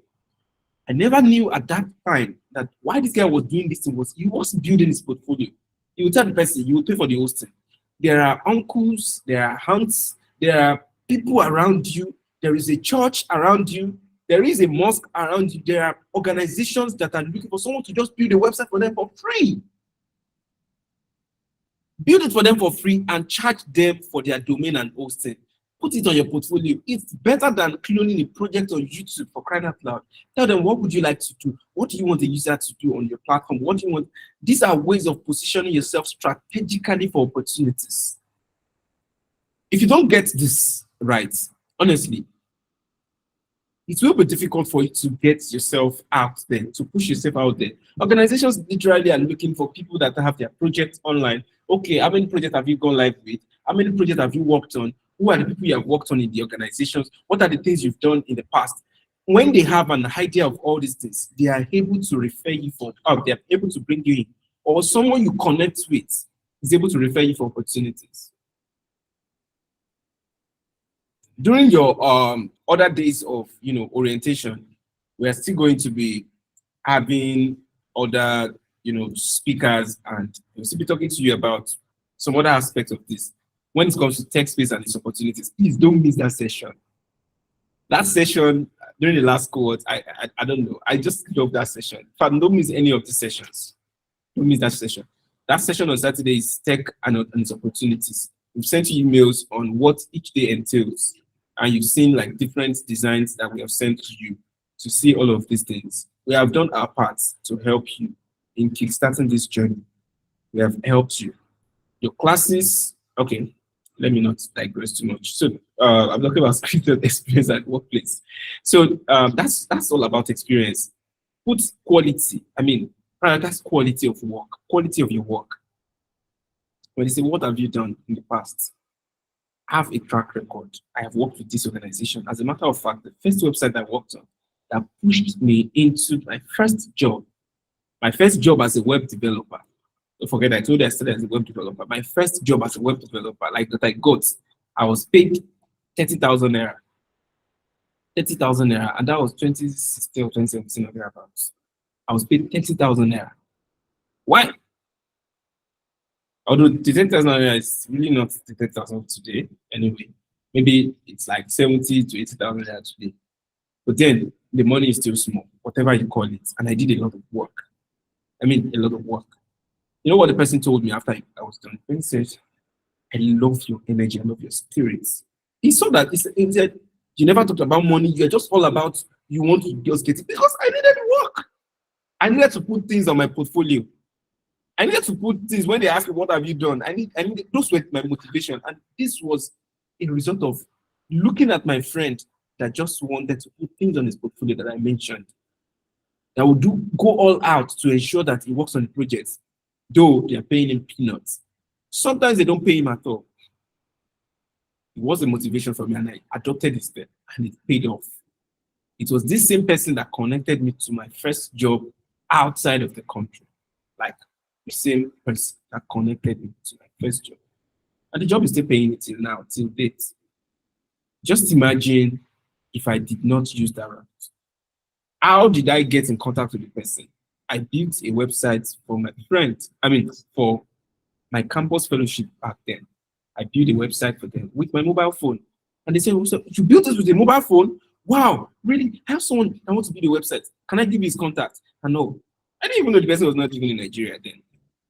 I never knew at that time that why this guy was doing this thing was he was building his portfolio. He would tell the person, you will pay for the hosting. There are uncles, there are aunts, there are people around you, there is a church around you, there is a mosque around you, there are organizations that are looking for someone to just build a website for them for free. Build it for them for free and charge them for their domain and hosting. Put it on your portfolio. It's better than cloning a project on YouTube, for crying out loud. Tell them, what would you like to do? What do you want the user to do on your platform? What do you want? These are ways of positioning yourself strategically for opportunities. If you don't get this right, honestly, it will be difficult for you to get yourself out there, to push yourself out there. Organizations literally are looking for people that have their projects online. Okay, how many projects have you gone live with? How many projects have you worked on? Who are the people you have worked on in the organizations? What are the things you've done in the past? When they have an idea of all these things, they are able to refer you for, they are able to bring you in. Or someone you connect with is able to refer you for opportunities. During your other days of orientation, we are still going to be having other speakers, and we'll still be talking to you about some other aspects of this. When it comes to tech space and its opportunities, please don't miss that session. That session during the last cohort, I don't know. I just love that session. In fact, don't miss any of the sessions. Don't miss that session. That session on Saturday is tech and its opportunities. We've sent you emails on what each day entails, and you've seen like different designs that we have sent to you to see all of these things. We have done our part to help you in kickstarting this journey. We have helped you. Your classes, okay, let me not digress too much. So I'm talking about scripted experience at workplace. So that's all about experience. Put quality. I mean, that's quality of work, quality of your work. When they say, what have you done in the past? Have a track record. I have worked with this organization. As a matter of fact, the first website I worked on that pushed me into my first job as a web developer. Don't forget, I told you I started as a web developer. My first job as a web developer, like that I got, I was paid 30,000 naira. 30,000 naira, and that was 2016 or 2017 or thereabouts. I was paid 30,000 naira. Why? Although the 10,000 naira is really not the 10,000 today, anyway. Maybe it's like 70 to 80,000 naira today. But then the money is still small, whatever you call it. And I did a lot of work. I mean, a lot of work. You know what the person told me after I was done? The person said, I love your energy, I love your spirits. He saw that, he said, you never talked about money, you're just all about, you want to just get it. Because I needed work. I needed to put things on my portfolio. I needed to put things when they ask me, what have you done? I need those were my motivation. And this was a result of looking at my friend that just wanted to put things on his portfolio that I mentioned. That would go all out to ensure that he works on the projects, though they are paying him peanuts. Sometimes they don't pay him at all. It was a motivation for me, and I adopted it there, and it paid off. It was this same person that connected me to my first job outside of the country. Like the same person that connected me to my first job. And the job is still paying me till now, till date. Just imagine if I did not use that route. How did I get in contact with the person? I built a website for my friend, for my campus fellowship back then. I built a website for them with my mobile phone. And they said, oh, so you built this with a mobile phone? Wow, really? I have someone that wants to build a website. Can I give you his contact? And no, I didn't even know the person was not even in Nigeria then.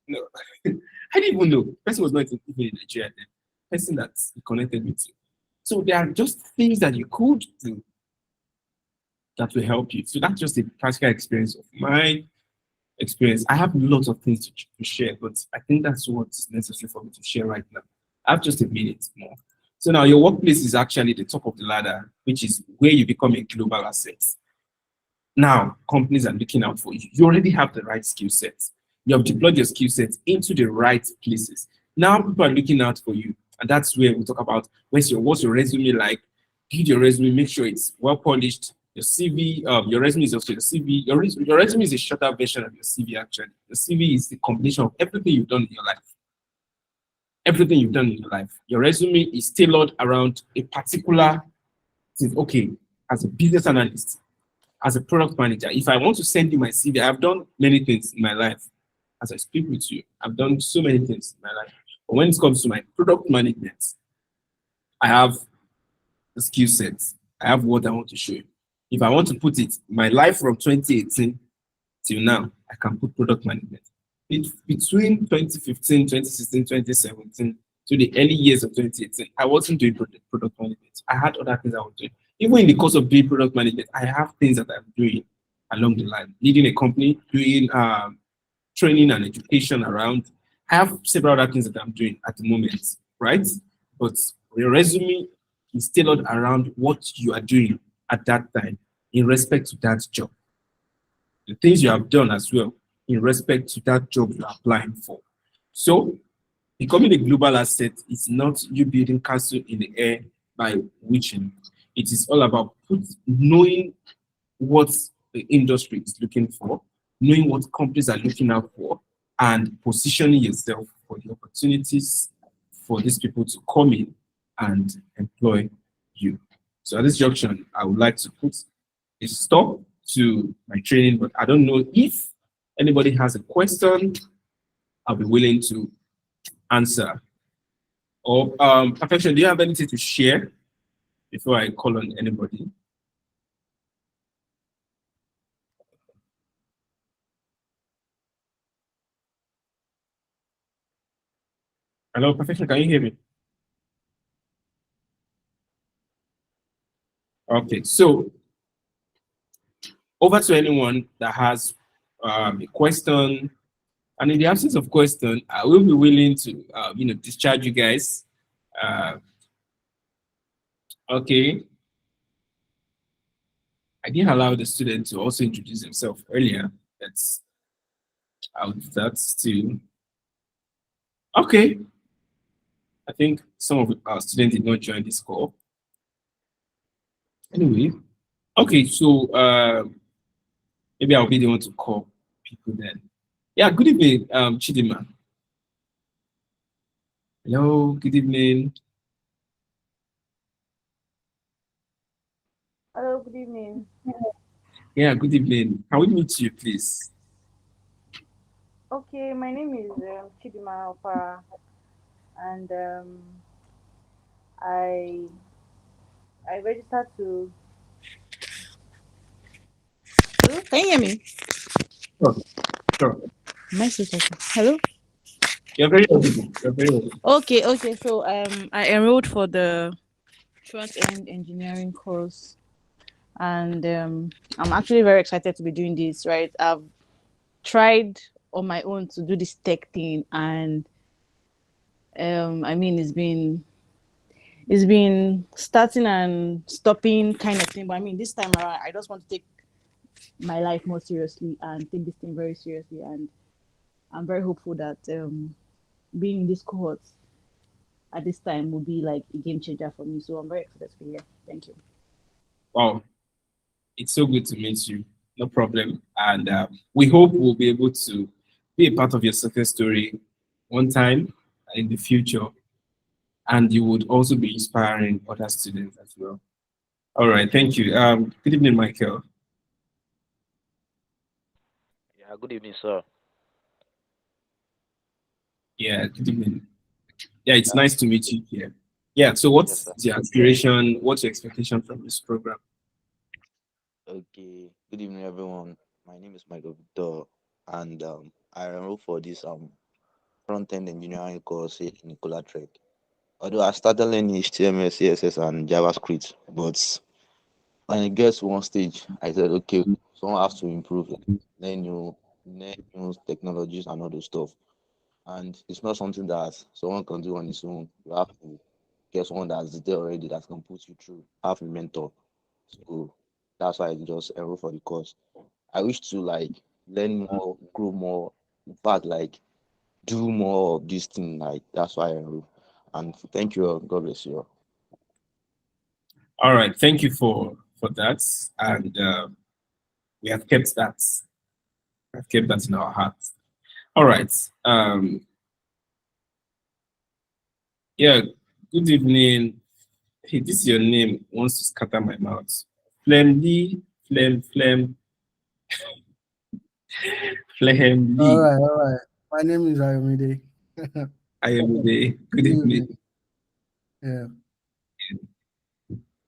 No, I didn't even know. The person was not even in Nigeria then. The person that he connected me to. So there are just things that you could do that will help you. So that's just a practical experience of my experience. I have lots of things to share, but I think that's what's necessary for me to share right now. I have just a minute more. So now your workplace is actually the top of the ladder, which is where you become a global asset. Now, companies are looking out for you. You already have the right skill sets. You have deployed your skill sets into the right places. Now people are looking out for you. And that's where we talk about what's your resume like. Build your resume, make sure it's well polished. Your CV, your resume is also your CV. Your resume is a shorter version of your CV, actually. The CV is the combination of everything you've done in your life. Everything you've done in your life. Your resume is tailored around a particular thing. Okay, as a business analyst, as a product manager, if I want to send you my CV, I've done many things in my life. As I speak with you, I've done so many things in my life. But when it comes to my product management, I have the skill sets. I have what I want to show you. If I want to put it, my life from 2018 till now, I can put product management. Between 2015, 2016, 2017 to the early years of 2018, I wasn't doing product management. I had other things I was doing. Even in the course of doing product management, I have things that I'm doing along the line. Leading a company, doing training and education around. I have several other things that I'm doing at the moment, right? But your resume is tailored around what you are doing at that time in respect to that job. The things you have done as well in respect to that job you're applying for. So becoming a global asset is not you building castle in the air by wishing. It is all about knowing what the industry is looking for, knowing what companies are looking out for, and positioning yourself for the opportunities for these people to come in and employ you. So at this junction, I would like to put a stop to my training, but I don't know if anybody has a question. I'll be willing to answer. Or Perfection, do you have anything to share before I call on anybody? Hello, Perfection, can you hear me? Okay, so over to anyone that has a question. And in the absence of question, I will be willing to, discharge you guys. Okay. I didn't allow the student to also introduce himself earlier. I'll do that too. Okay. I think some of our students did not join this call. Anyway, okay, so maybe I'll be the one to call people then. Yeah, good evening, Chidima. Hello, good evening. Hello, good evening. Yeah, good evening. Can we meet you, please? Okay, my name is Chidima Opara, and I registered to. Hello, can you hear me? Sure, sure. Hello. You're very audible. You're very audible. Okay. So I enrolled for the front end engineering course, and I'm actually very excited to be doing this. Right, I've tried on my own to do this tech thing, and I mean, it's been starting and stopping kind of thing. But I mean, this time around, I just want to take my life more seriously and take this thing very seriously. And I'm very hopeful that being in this cohort at this time will be like a game changer for me. So I'm very excited to be here. Thank you. Wow, it's so good to meet you. No problem. And we hope we'll be able to be a part of your success story one time in the future. And you would also be inspiring other students as well. All right, thank you. Good evening, Michael. Yeah, good evening, sir. Yeah, good evening. Yeah, it's Yeah, nice to meet you here. Yeah, so yes, what's sir. your aspiration? What's your expectation from this program? Okay, good evening, everyone. My name is Michael Victor, and I enrolled for this front-end engineering course here in Cholatrek. Although I started learning HTML, CSS, and JavaScript, but when it gets to one stage, I said, okay, someone has to improve, like, learn new technologies and all those stuff. And it's not something that someone can do on his own. You have to get someone that's there already that can put you through, have a mentor. So that's why I just enroll for the course. I wish to like learn more, grow more, in fact, like do more of this thing. Like that's why I enroll. And thank you all. God bless you all. All right, thank you for that. And we have kept that. I've kept that in our hearts. All right. Yeah, good evening. Hey, this is your name. Wants to scatter my mouth. Flem Lee, Flem, Flem All Lee. right, all right. My name is Ayomide. I am the good Good evening. evening. Yeah.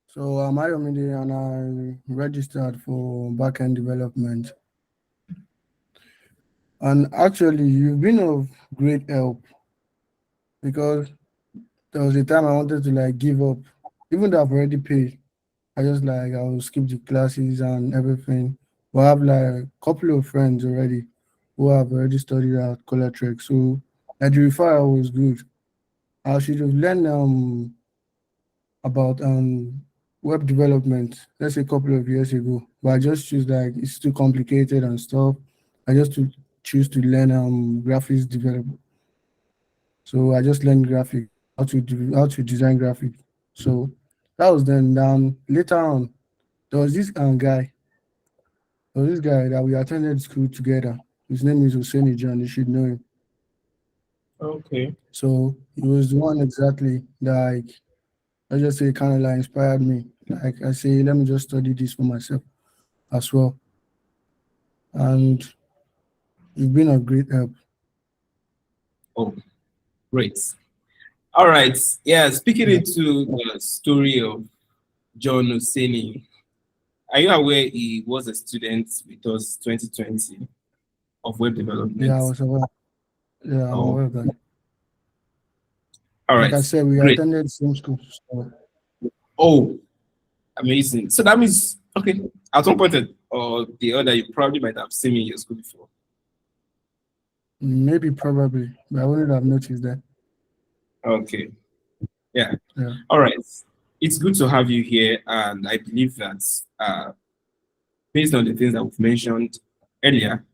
So I'm Ayomide and I registered for backend development. And actually, you've been of great help because there was a time I wanted to like give up, even though I've already paid. I just like I will skip the classes and everything. But I have like a couple of friends already who have already studied at Cholatrek. So like, the referral was good. I should have learned about web development, let's say a couple of years ago. But I just choose like it's too complicated and stuff. I just to choose to learn graphics development. So I just learned graphic, how to design graphic. So that was then. Then later on, there was this guy that we attended school together. His name is Hussein John. You should know him. Okay. So he was the one exactly that like I just say kind of like inspired me. Like I say, let me just study this for myself as well. And you've been a great help. Oh, great. All right. Yeah, speaking Yeah, into the story of John Oseni, are you aware he was a student with us 2020 of web yeah, development? I was aware. Yeah, I'm Oh, aware of that. all Like right. I said, we Great. attended the same school. So Oh, amazing. So that means, okay, at one point or the other, you probably might have seen me in your school before. maybe probably, but I wouldn't have noticed that. Okay. Yeah. Yeah. All right. It's good to have you here. And I believe that based on the things that we've mentioned earlier,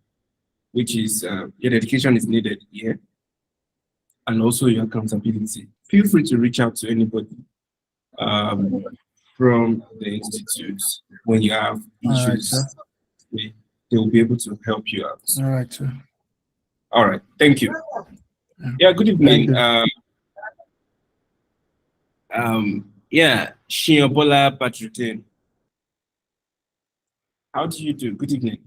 which is your dedication is needed here and also your accountability. Feel free to reach out to anybody um, from the institute when you have All right, sir. issues. They will be able to help you out. All right, sir. All right. Thank you. Yeah. Yeah. Good Thank evening. you. Yeah. Shiobola Patritin. How do you do? Good evening.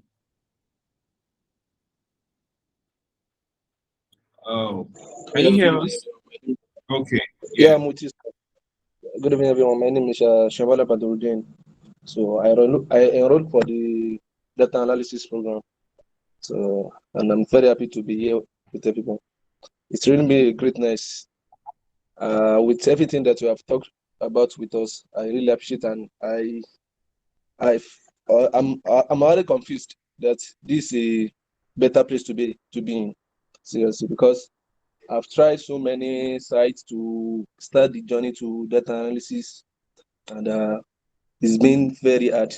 Oh, can Yeah, you good hear evening. us? Okay. Yeah, Yeah. I'm with you. Good evening, everyone. My name is Shavala Badruddin. So I enrolled for the data analysis program. So, and I'm very happy to be here with everyone. It's really been a great night. With everything that you have talked about with us, I really appreciate, and I I'm already confused that this better place to be in, seriously, because I've tried so many sites to start the journey to data analysis, and it's been very hard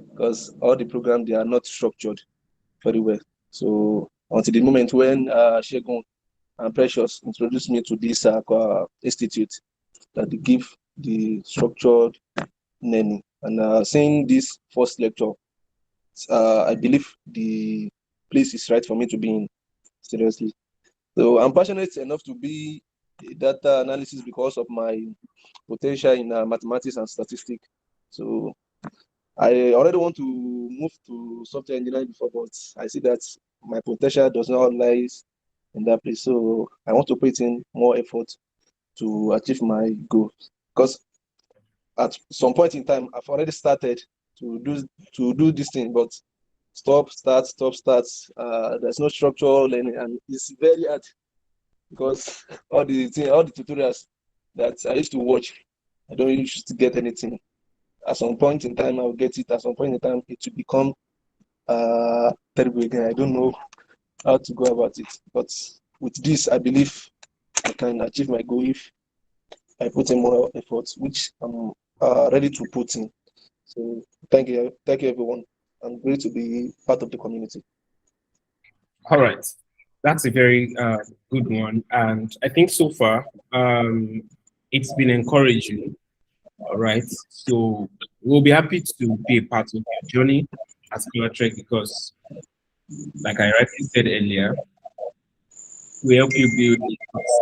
because all the programs, they are not structured very well. So until the moment when Shegun and Precious introduced me to this institute that they give the structured learning, and seeing this first lecture, I believe the place is right for me to be in, seriously. So I'm passionate enough to be a data analysis because of my potential in mathematics and statistics. So I already want to move to software engineering before, but I see that my potential does not lie in that place. So I want to put in more effort to achieve my goal. Because at some point in time, I've already started to do this thing, but stop, start, stop, start. There's no structural learning, and it's very hard because all the tutorials that I used to watch, I don't used to get anything. At some point in time, I'll get it. At some point in time, it will become terrible again. I don't know how to go about it. But with this, I believe I can achieve my goal if I put in more effort, which I'm ready to put in. So thank you everyone. I'm great to be part of the community. All right. That's a very good one. And I think so far, it's been encouraging. All right. So we'll be happy to be a part of your journey as Cholatrek because, like I rightly said earlier, we help you build a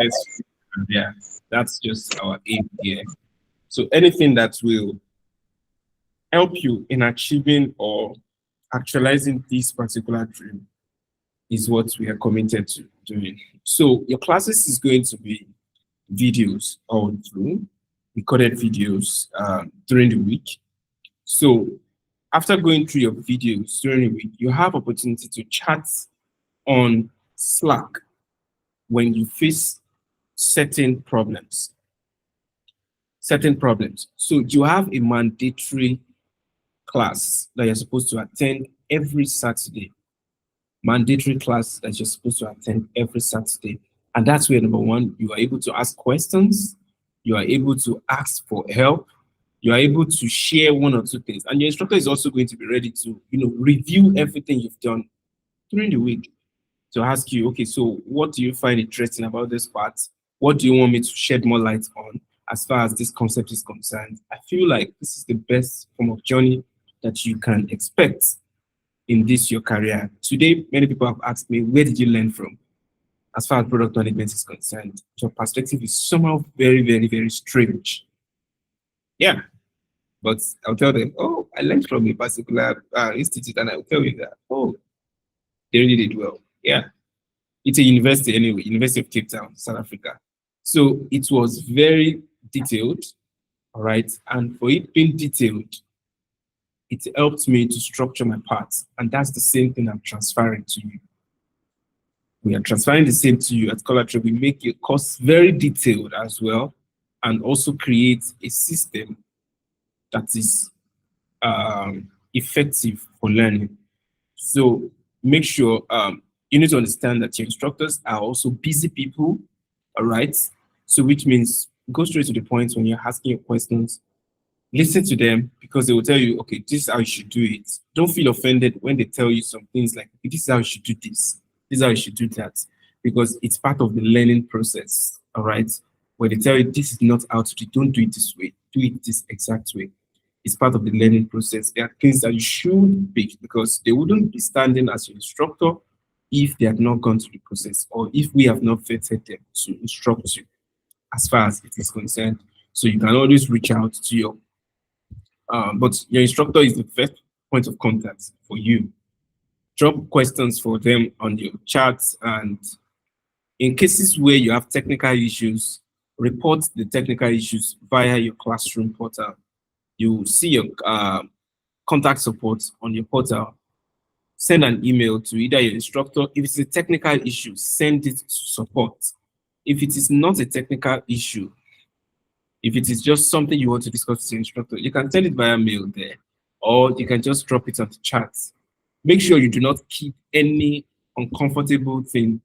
successful career. That's just our aim here. So anything that will help you in achieving or actualizing this particular dream is what we are committed to doing. So your classes is going to be videos all through, recorded videos during the week. So after going through your videos during the week, you have opportunity to chat on Slack when you face certain problems. So you have a mandatory class that you're supposed to attend every Saturday. Mandatory class that you're supposed to attend every Saturday. And that's where, number one, you are able to ask questions, you are able to ask for help, you are able to share one or two things. And your instructor is also going to be ready to, review everything you've done during the week to ask you, okay, so what do you find interesting about this part? What do you want me to shed more light on as far as this concept is concerned? I feel like this is the best form of journey that you can expect in this your career. Today, many people have asked me, where did you learn from? As far as product management is concerned, your perspective is somehow very, very, very strange. Yeah, but I'll tell them, oh, I learned from a particular institute, and I'll tell you that, oh, they really did well. Yeah, it's a university anyway, University of Cape Town, South Africa. So it was very detailed, all right? And for it being detailed, it helped me to structure my parts. And that's the same thing I'm transferring to you. We are transferring the same to you at Cholatrek. We make your course very detailed as well, and also create a system that is effective for learning. So make sure you need to understand that your instructors are also busy people, all right? So which means go straight to the point when you're asking your questions. Listen to them because they will tell you, okay, this is how you should do it. Don't feel offended when they tell you some things like, this is how you should do this. This is how you should do that. Because it's part of the learning process, all right? Where they tell you, this is not how to do it. Don't do it this way. Do it this exact way. It's part of the learning process. There are things that you should pick because they wouldn't be standing as your instructor if they had not gone through the process or if we have not vetted them to instruct you as far as it is concerned. So you can always reach out to your but your instructor is the first point of contact for you. Drop questions for them on your chat, and in cases where you have technical issues, report the technical issues via your classroom portal. You see your contact support on your portal. Send an email to either your instructor. If it's a technical issue, send it to support. If it is not a technical issue, if it is just something you want to discuss with your instructor, you can send it via mail there, or you can just drop it on the chat. Make sure you do not keep any uncomfortable thing,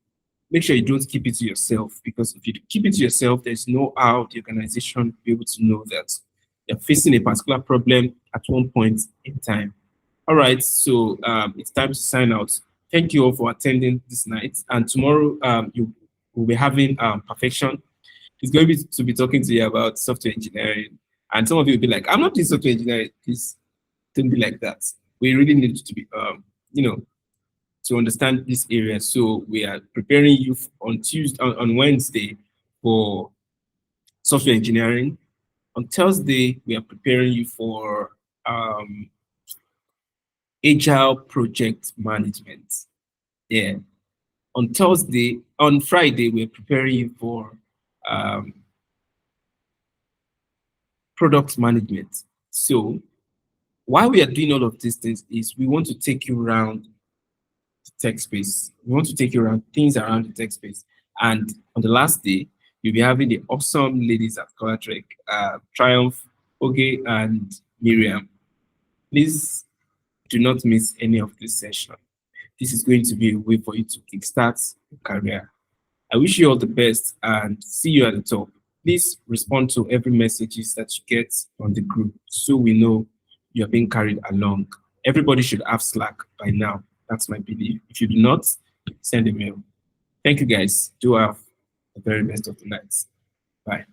make sure you don't keep it to yourself, because if you keep it to yourself, there's no how the organization will be able to know that you're facing a particular problem at one point in time. All right, so it's time to sign out. Thank you all for attending this night. And tomorrow, you will be having perfection. He's going to be talking to you about software engineering. And some of you will be like, I'm not doing software engineering. Please don't be like that. We really need to be, to understand this area. So we are preparing you on on Wednesday for software engineering. On Thursday, we are preparing you for agile project management. Yeah. On Friday, we're preparing you for product management. So why we are doing all of these things is we want to take you around the tech space. We want to take you around things around the tech space. And on the last day, you'll be having the awesome ladies at Cholatrek, Triumph, Oge, and Miriam. Please do not miss any of this session. This is going to be a way for you to kickstart your career. I wish you all the best and see you at the top. Please respond to every messages that you get on the group so we know you're being carried along. Everybody should have Slack by now. That's my belief. If you do not, send a mail. Thank you guys. Do have the very best of the night. Bye.